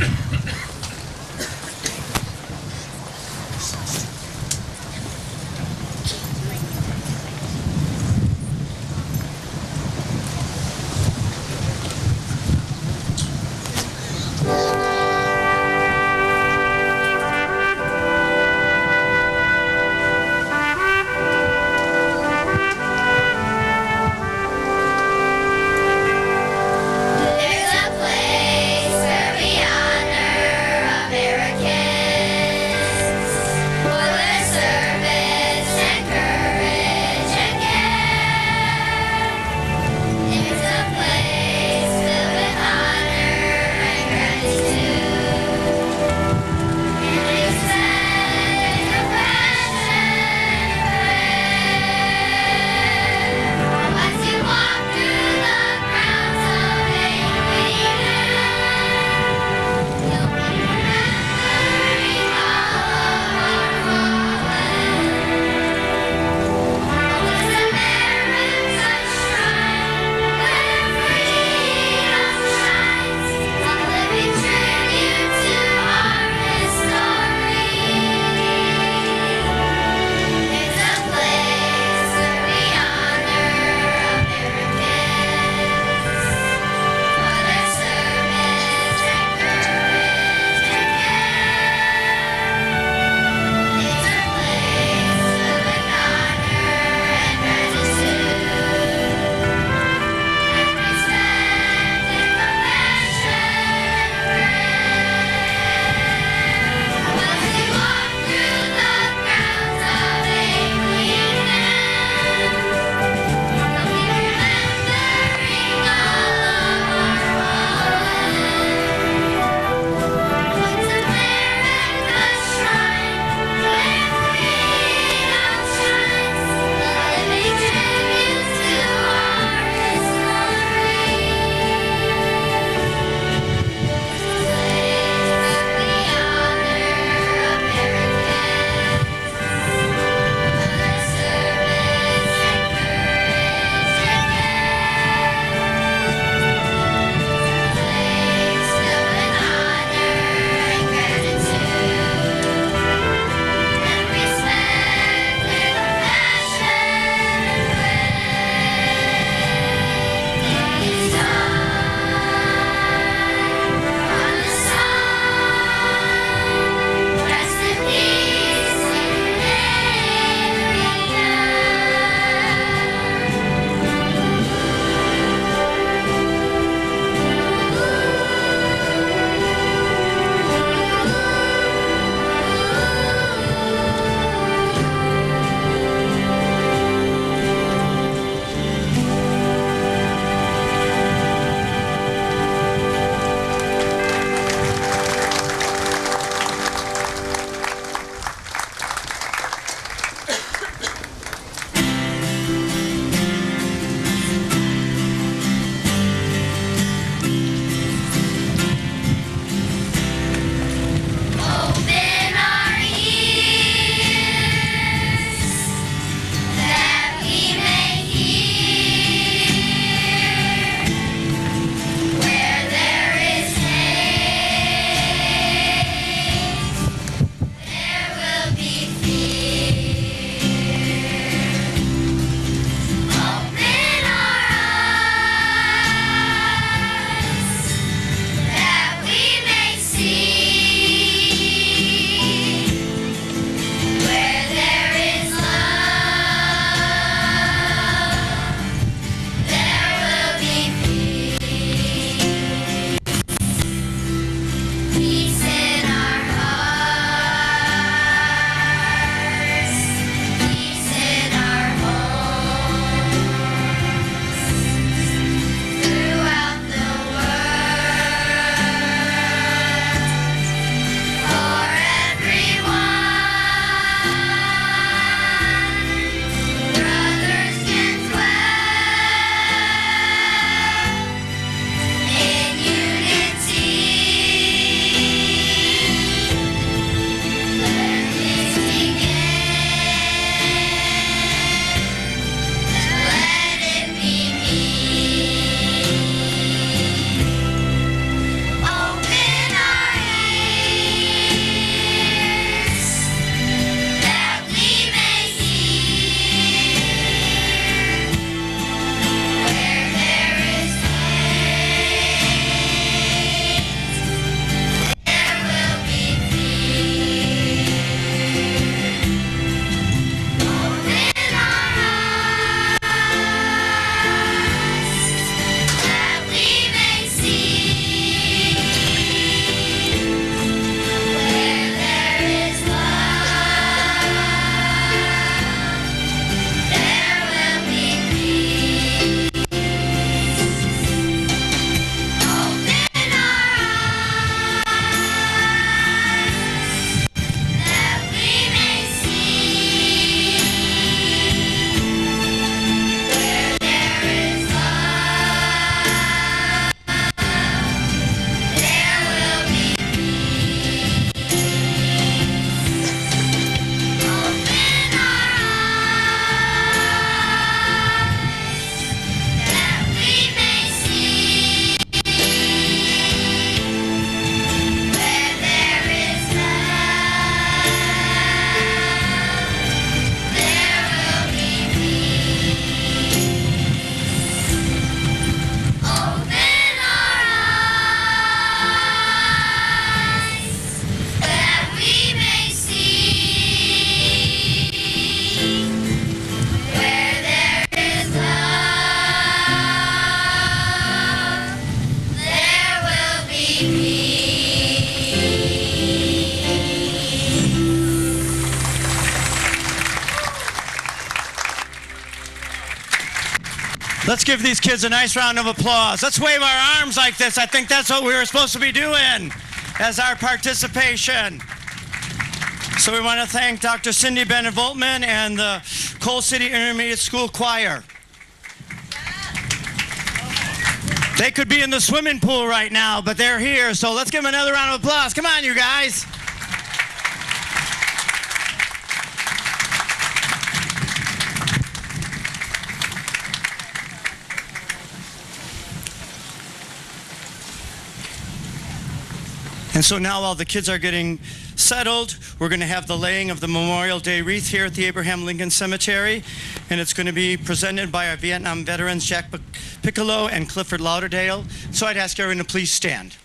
In
Let's give these kids a nice round of applause. Let's wave our arms like this. I think that's what we were supposed to be doing as our participation. So we want to thank Dr. Cindy Bennett-Voltman and the Coal City Intermediate School Choir. They could be in the swimming pool right now, but they're here, so let's give them another round of applause. Come on, you guys. And so now while the kids are getting settled, we're going to have the laying of the Memorial Day wreath here at the Abraham Lincoln Cemetery, and it's going to be presented by our Vietnam veterans Jack Piccolo and Clifford Lauderdale. So I'd ask everyone to please stand.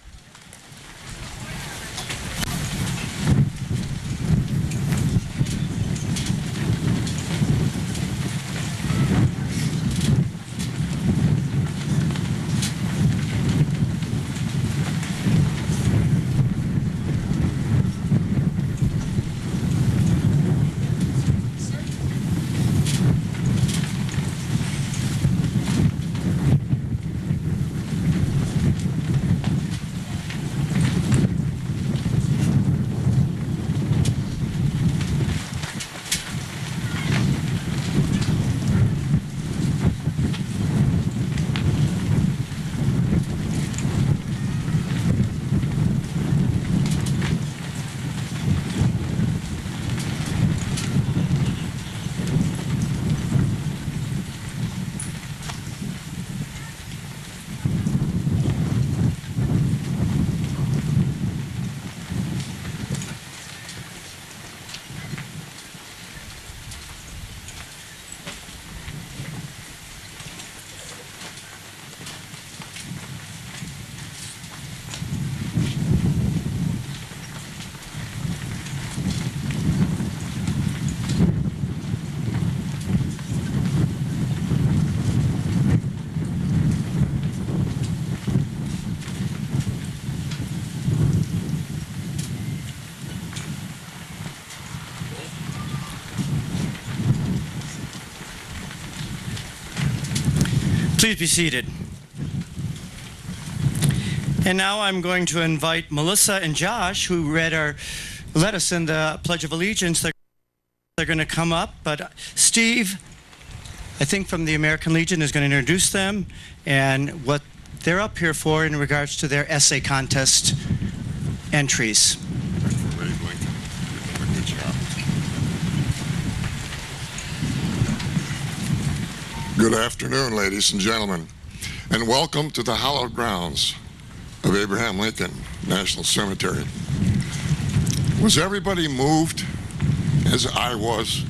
Please be seated. And now I'm going to invite Melissa and Josh, who led us in the Pledge of Allegiance. They're going to come up, but Steve, I think from the American Legion, is going to introduce them and what they're up here for in regards to their essay contest entries.
Good afternoon, ladies and gentlemen, and welcome to the hallowed grounds of Abraham Lincoln National Cemetery. Was everybody moved, as I was,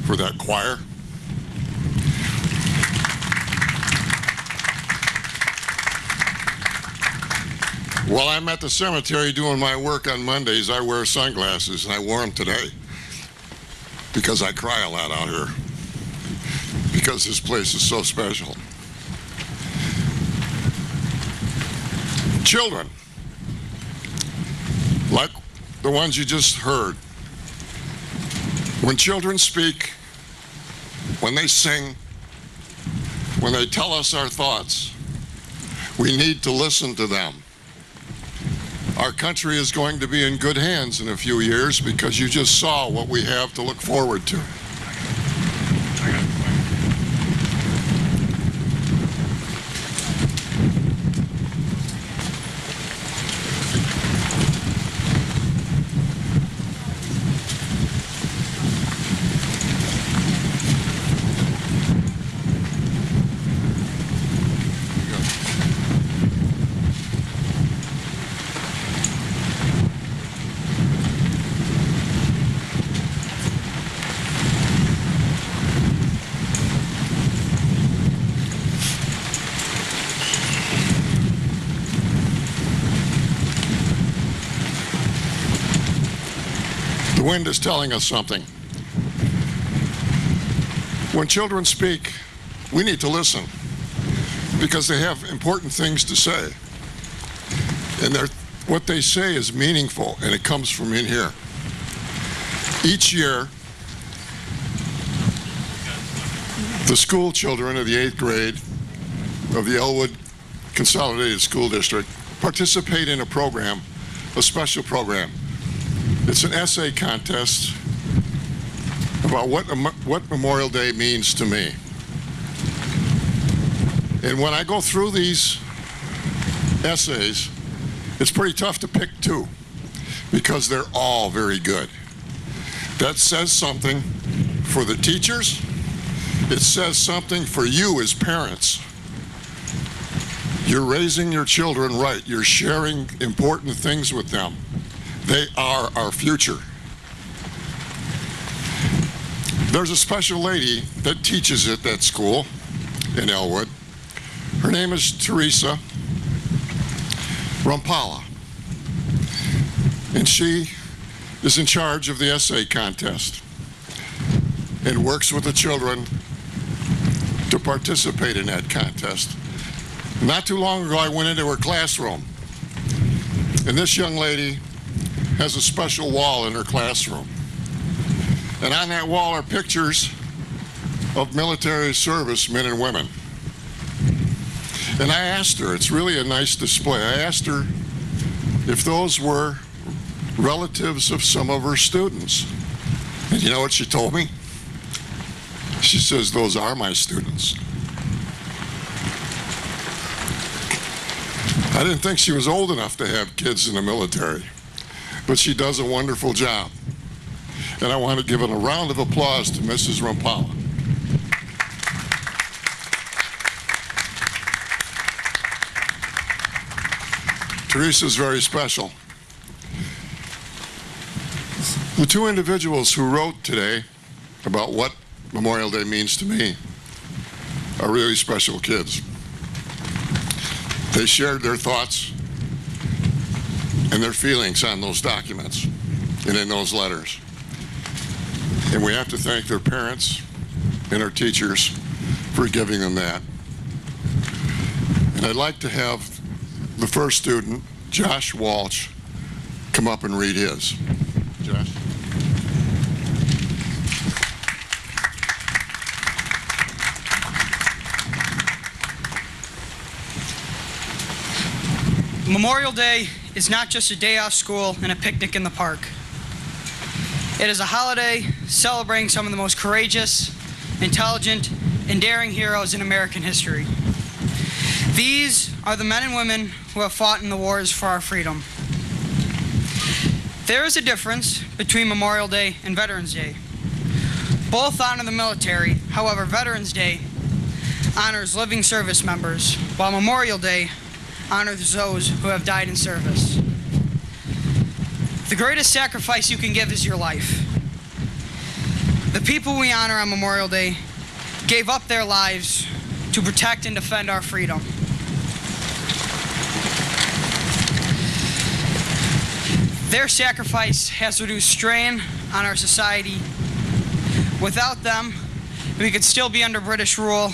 for that choir? While I'm at the cemetery doing my work on Mondays, I wear sunglasses, and I wore them today because I cry a lot out here. Because this place is so special. Children, like the ones you just heard, when children speak, when they sing, when they tell us our thoughts, we need to listen to them. Our country is going to be in good hands in a few years because you just saw what we have to look forward to. The wind is telling us something. When children speak, we need to listen because they have important things to say. And what they say is meaningful, and it comes from in here. Each year, the school children of the 8th grade of the Elwood Consolidated School District participate in a program, a special program. It's an essay contest about what Memorial Day means to me. And when I go through these essays, it's pretty tough to pick two because they're all very good. That says something for the teachers. It says something for you as parents. You're raising your children right. You're sharing important things with them. They are our future. There's a special lady that teaches at that school in Elwood. Her name is Teresa Rampala. And she is in charge of the essay contest and works with the children to participate in that contest. Not too long ago, I went into her classroom, and this young lady has a special wall in her classroom. And on that wall are pictures of military service men and women. And I asked her, it's really a nice display, I asked her if those were relatives of some of her students. And you know what she told me? She says, those are my students. I didn't think she was old enough to have kids in the military, but she does a wonderful job. And I want to give a round of applause to Mrs. Rampala. Teresa's very special. The two individuals who wrote today about what Memorial Day means to me are really special kids. They shared their thoughts and their feelings on those documents and in those letters. And we have to thank their parents and our teachers for giving them that. And I'd like to have the first student, Josh Walsh, come up and read his. Josh.
Memorial Day is not just a day off school and a picnic in the park. It is a holiday celebrating some of the most courageous, intelligent, and daring heroes in American history. These are the men and women who have fought in the wars for our freedom. There is a difference between Memorial Day and Veterans Day. Both honor the military, however, Veterans Day honors living service members, while Memorial Day honors those who have died in service. The greatest sacrifice you can give is your life. The people we honor on Memorial Day gave up their lives to protect and defend our freedom. Their sacrifice has reduced strain on our society. Without them, we could still be under British rule,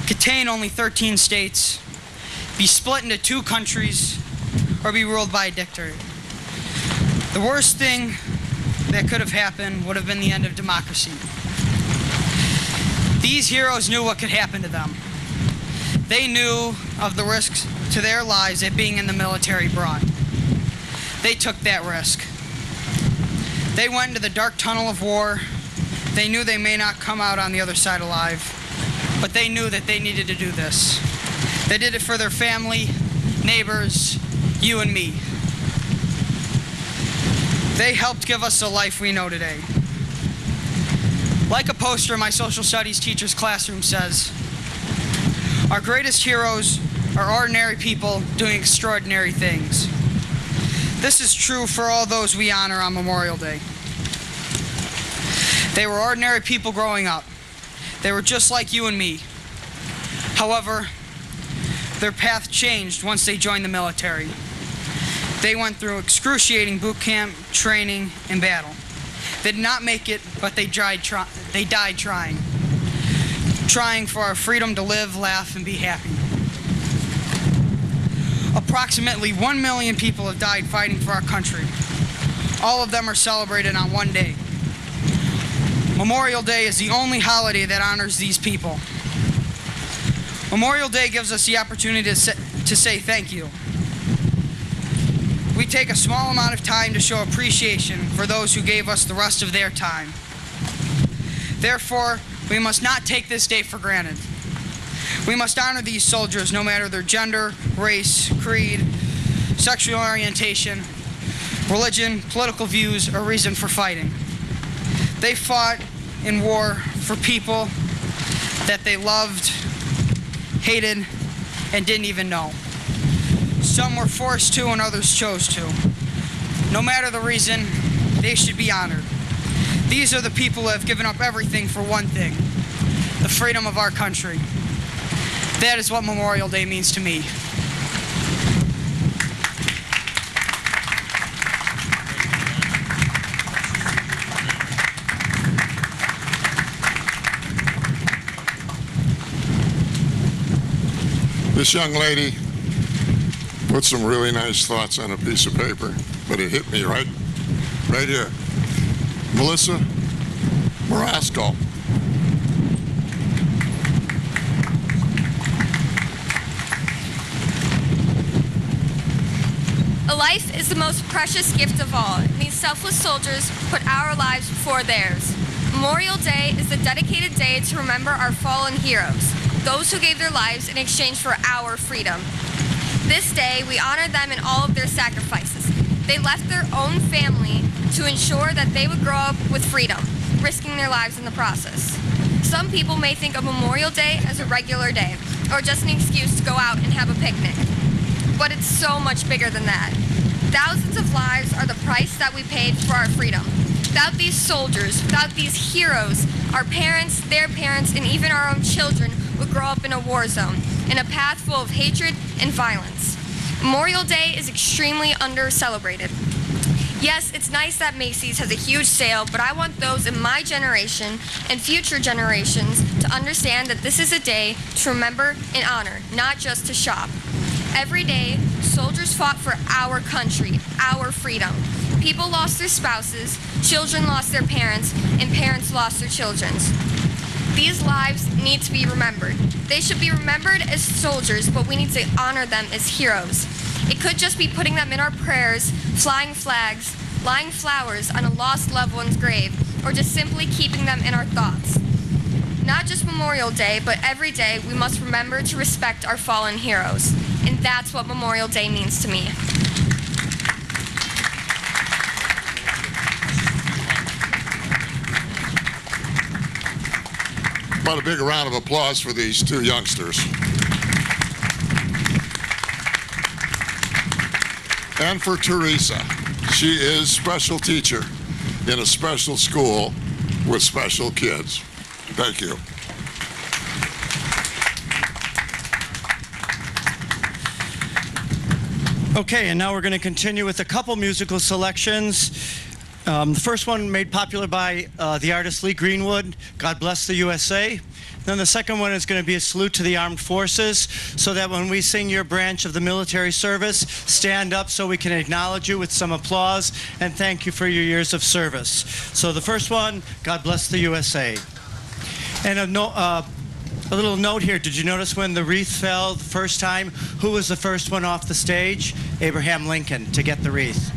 contain only 13 states, be split into 2 countries, or be ruled by a dictator. The worst thing that could have happened would have been the end of democracy. These heroes knew what could happen to them. They knew of the risks to their lives that being in the military brought. They took that risk. They went into the dark tunnel of war. They knew they may not come out on the other side alive, but they knew that they needed to do this. They did it for their family, neighbors, you and me. They helped give us the life we know today. Like a poster in my social studies teacher's classroom says, our greatest heroes are ordinary people doing extraordinary things. This is true for all those we honor on Memorial Day. They were ordinary people growing up. They were just like you and me. However, their path changed once they joined the military. They went through excruciating boot camp, training, and battle. They did not make it, but they died trying. Trying for our freedom to live, laugh, and be happy. Approximately 1 million people have died fighting for our country. All of them are celebrated on one day. Memorial Day is the only holiday that honors these people. Memorial Day gives us the opportunity to say thank you. We take a small amount of time to show appreciation for those who gave us the rest of their time. Therefore, we must not take this day for granted. We must honor these soldiers no matter their gender, race, creed, sexual orientation, religion, political views, or reason for fighting. They fought in war for people that they loved, hated, and didn't even know. Some were forced to and others chose to. No matter the reason, they should be honored. These are the people who have given up everything for one thing, the freedom of our country. That is what Memorial Day means to me.
This young lady put some really nice thoughts on a piece of paper, but it hit me right here. Melissa Marasco.
A life is the most precious gift of all. These selfless soldiers put our lives before theirs. Memorial Day is the dedicated day to remember our fallen heroes, those who gave their lives in exchange for our freedom. This day, we honor them in all of their sacrifices. They left their own family to ensure that they would grow up with freedom, risking their lives in the process. Some people may think of Memorial Day as a regular day, or just an excuse to go out and have a picnic. But it's so much bigger than that. Thousands of lives are the price that we paid for our freedom. Without these soldiers, without these heroes, our parents, their parents, and even our own children would grow up in a war zone, in a path full of hatred and violence. Memorial Day is extremely under-celebrated. Yes, it's nice that Macy's has a huge sale, but I want those in my generation and future generations to understand that this is a day to remember and honor, not just to shop. Every day, soldiers fought for our country, our freedom. People lost their spouses, children lost their parents, and parents lost their children. These lives need to be remembered. They should be remembered as soldiers, but we need to honor them as heroes. It could just be putting them in our prayers, flying flags, lying flowers on a lost loved one's grave, or just simply keeping them in our thoughts. Not just Memorial Day, but every day we must remember to respect our fallen heroes. And that's what Memorial Day means to me.
About a big round of applause for these two youngsters. And for Teresa. She is special teacher in a special school with special kids. Thank you.
Okay, and now we're going to continue with a couple musical selections. The first one made popular by the artist Lee Greenwood, God Bless the USA. Then the second one is going to be a salute to the armed forces, so that when we sing your branch of the military service, stand up so we can acknowledge you with some applause and thank you for your years of service. So the first one, God Bless the USA. And a little note here, did you notice when the wreath fell the first time, who was the first one off the stage? Abraham Lincoln, to get the wreath.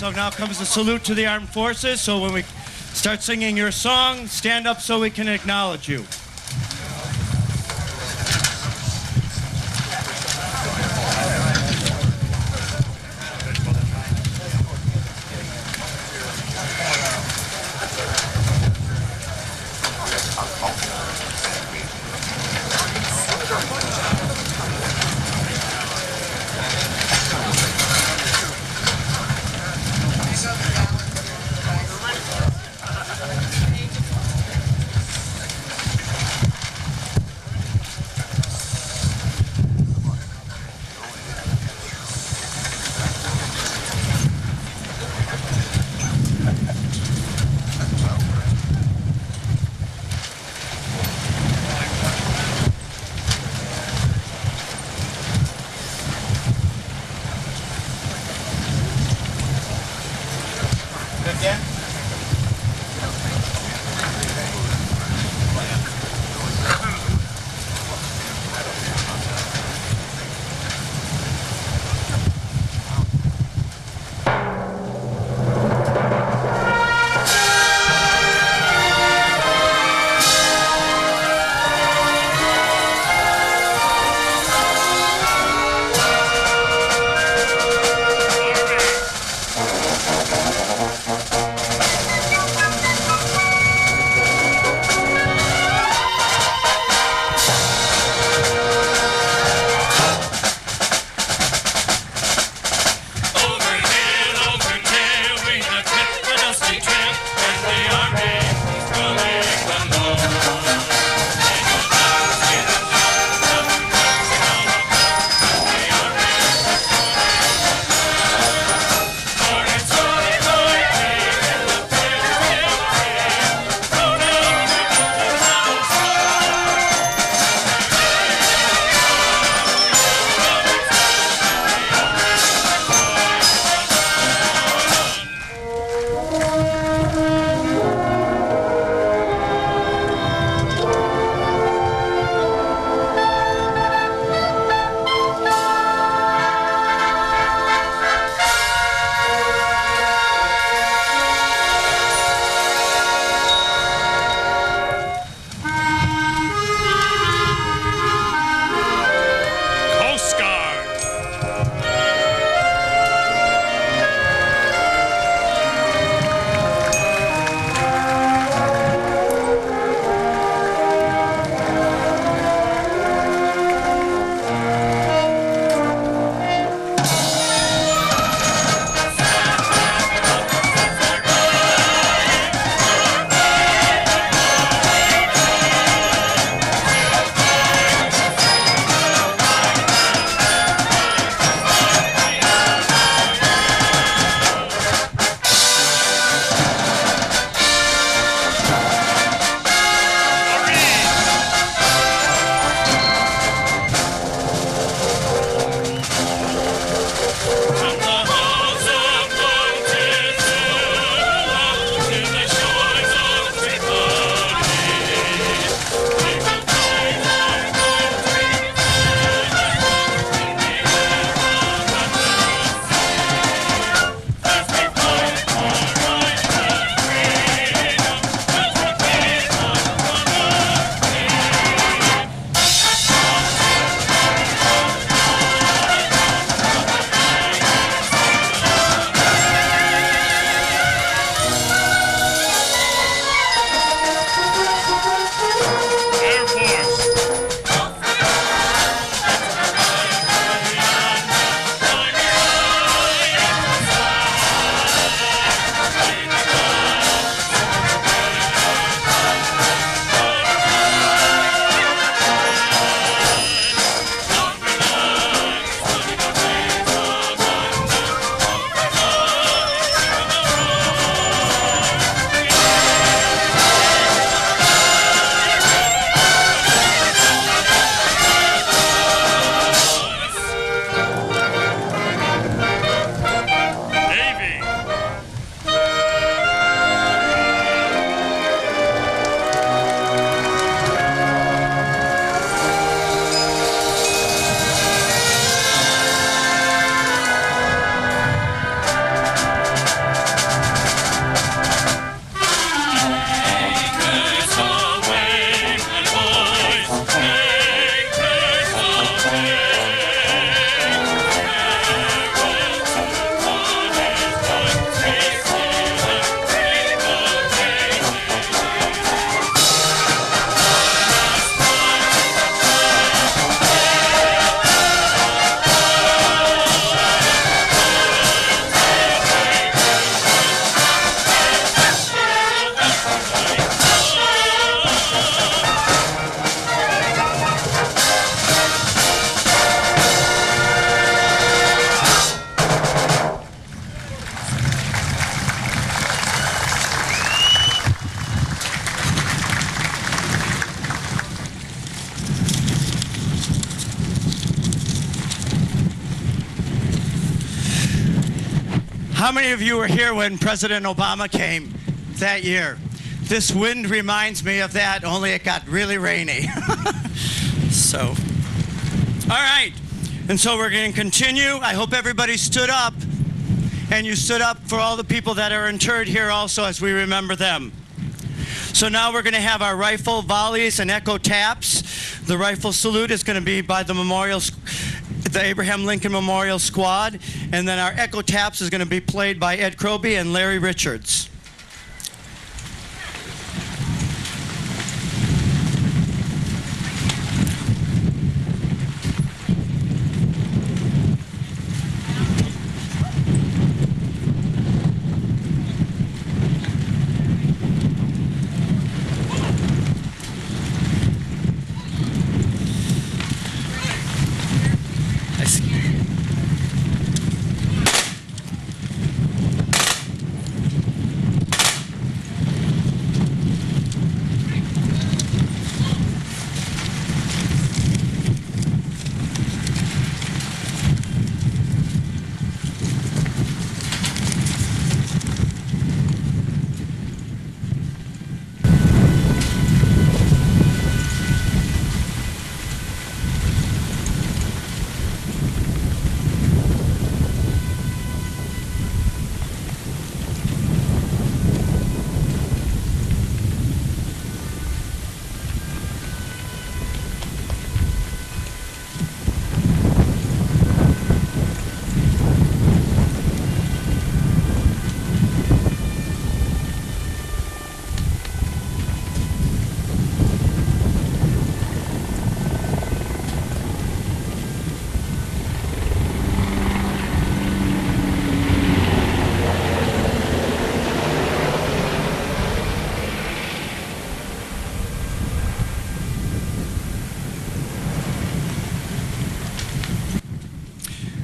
So now comes the salute to the armed forces. So when we start singing your song, stand up so we can acknowledge you. How many of you were here when President Obama came that year? This wind reminds me of that, only it got really rainy. So, all right. And so we're going to continue. I hope everybody stood up. And you stood up for all the people that are interred here also as we remember them. So now we're going to have our rifle volleys and echo taps. The rifle salute is going to be by the Abraham Lincoln Memorial Squad. And then our echo taps is going to be played by Ed Croby and Larry Richards.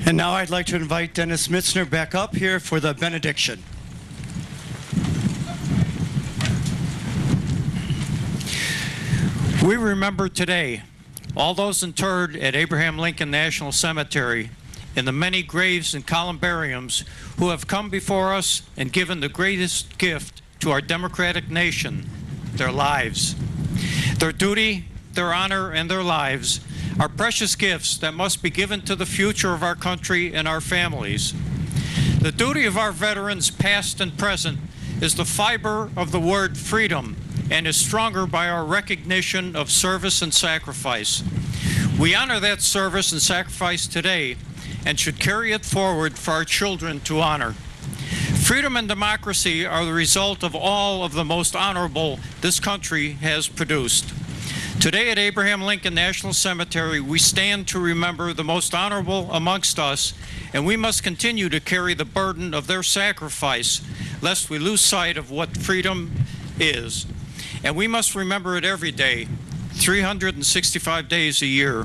And now I'd like to invite Dennis Mitzner back up here for the benediction.
We remember today all those interred at Abraham Lincoln National Cemetery in the many graves and columbariums who have come before us and given the greatest gift to our democratic nation, their lives. Their duty, their honor, and their lives are precious gifts that must be given to the future of our country and our families. The duty of our veterans, past and present, is the fiber of the word freedom and is stronger by our recognition of service and sacrifice. We honor that service and sacrifice today and should carry it forward for our children to honor. Freedom and democracy are the result of all of the most honorable this country has produced. Today at Abraham Lincoln National Cemetery, we stand to remember the most honorable amongst us, and we must continue to carry the burden of their sacrifice, lest we lose sight of what freedom is. And we must remember it every day, 365 days a year.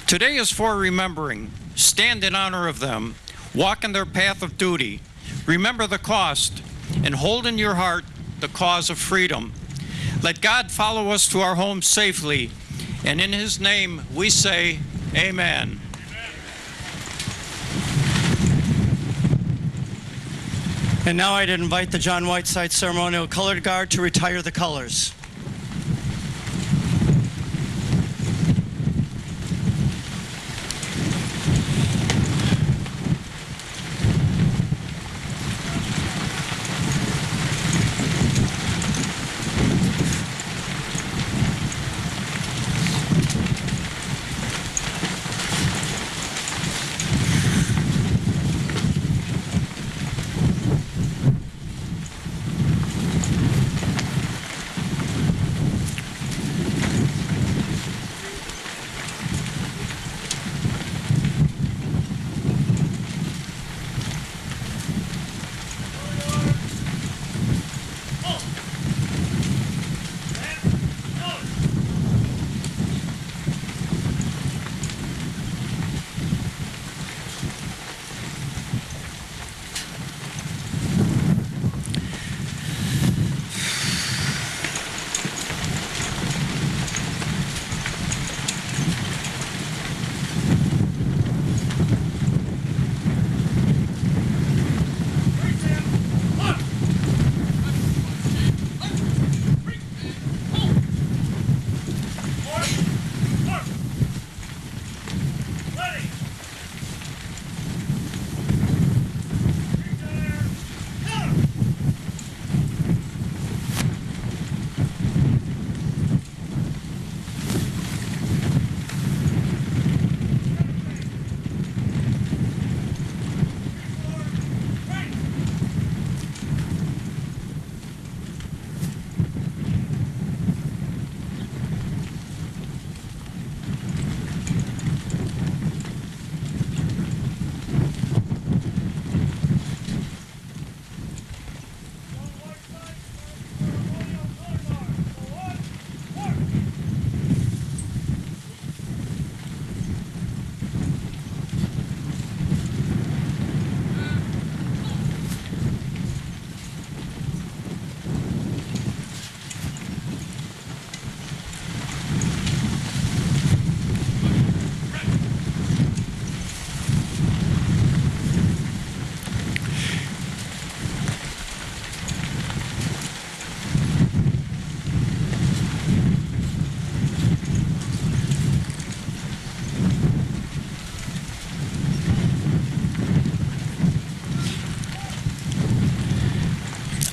Today is for remembering. Stand in honor of them. Walk in their path of duty. Remember the cost, and hold in your heart the cause of freedom. Let God follow us to our homes safely, and in His name we say, Amen.
And now I'd invite the John Whiteside Ceremonial Color Guard to retire the colors.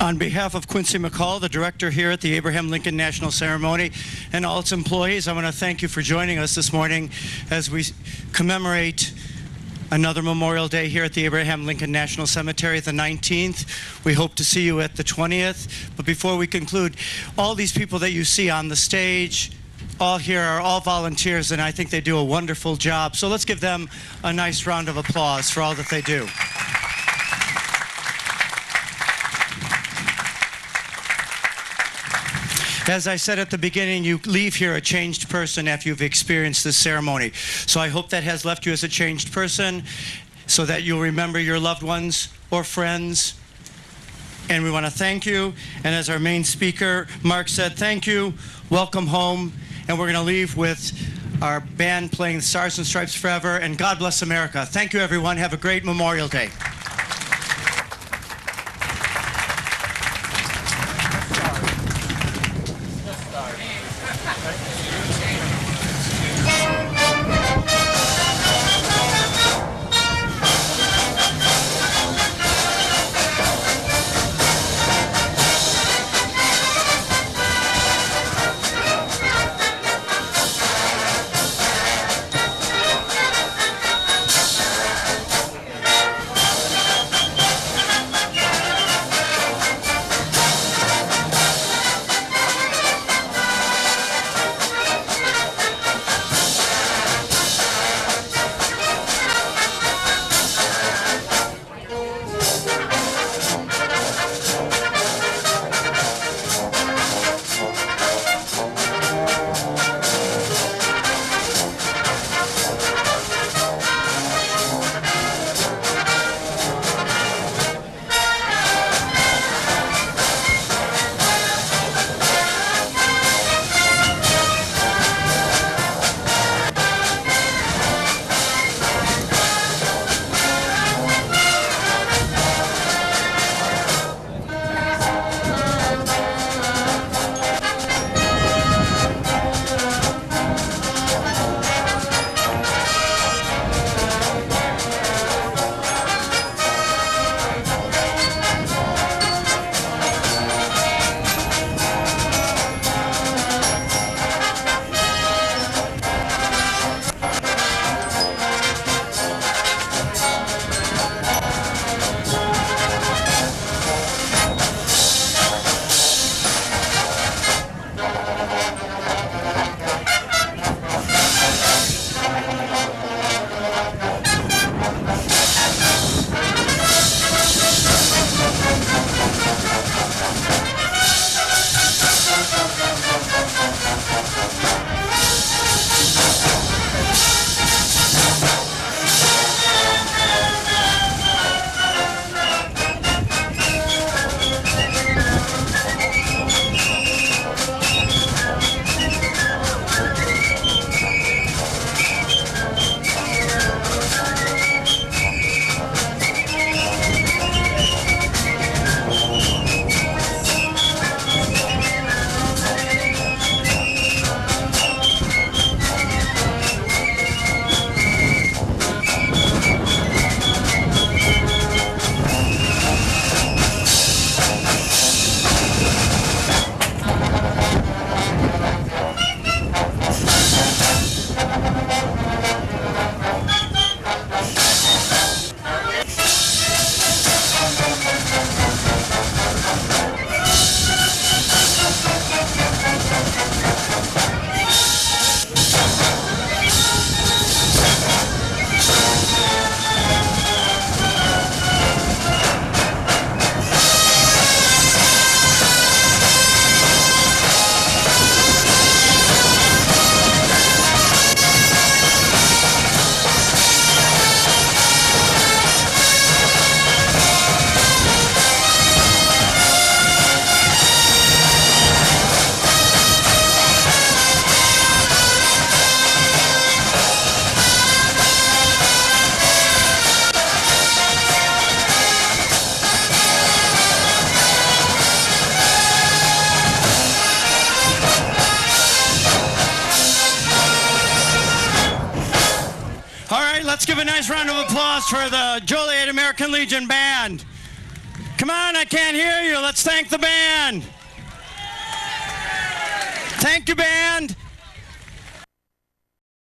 On behalf of Quincy McCall, the director here at the Abraham Lincoln National Ceremony, and all its employees, I want to thank you for joining us this morning as we commemorate another Memorial Day here at the Abraham Lincoln National Cemetery, the 19th. We hope to see you at the 20th. But before we conclude, all these people that you see on the stage, all here are all volunteers, and I think they do a wonderful job. So let's give them a nice round of applause for all that they do. As I said at the beginning, you leave here a changed person after you've experienced this ceremony. So I hope that has left you as a changed person so that you'll remember your loved ones or friends. And we want to thank you. And as our main speaker, Mark, said, thank you, welcome home. And we're going to leave with our band playing Stars and Stripes Forever. And God bless America. Thank you, everyone. Have a great Memorial Day. Let's give a nice round of applause for the Joliet American Legion Band. Come on, I can't hear you. Let's thank the band. Thank you, band.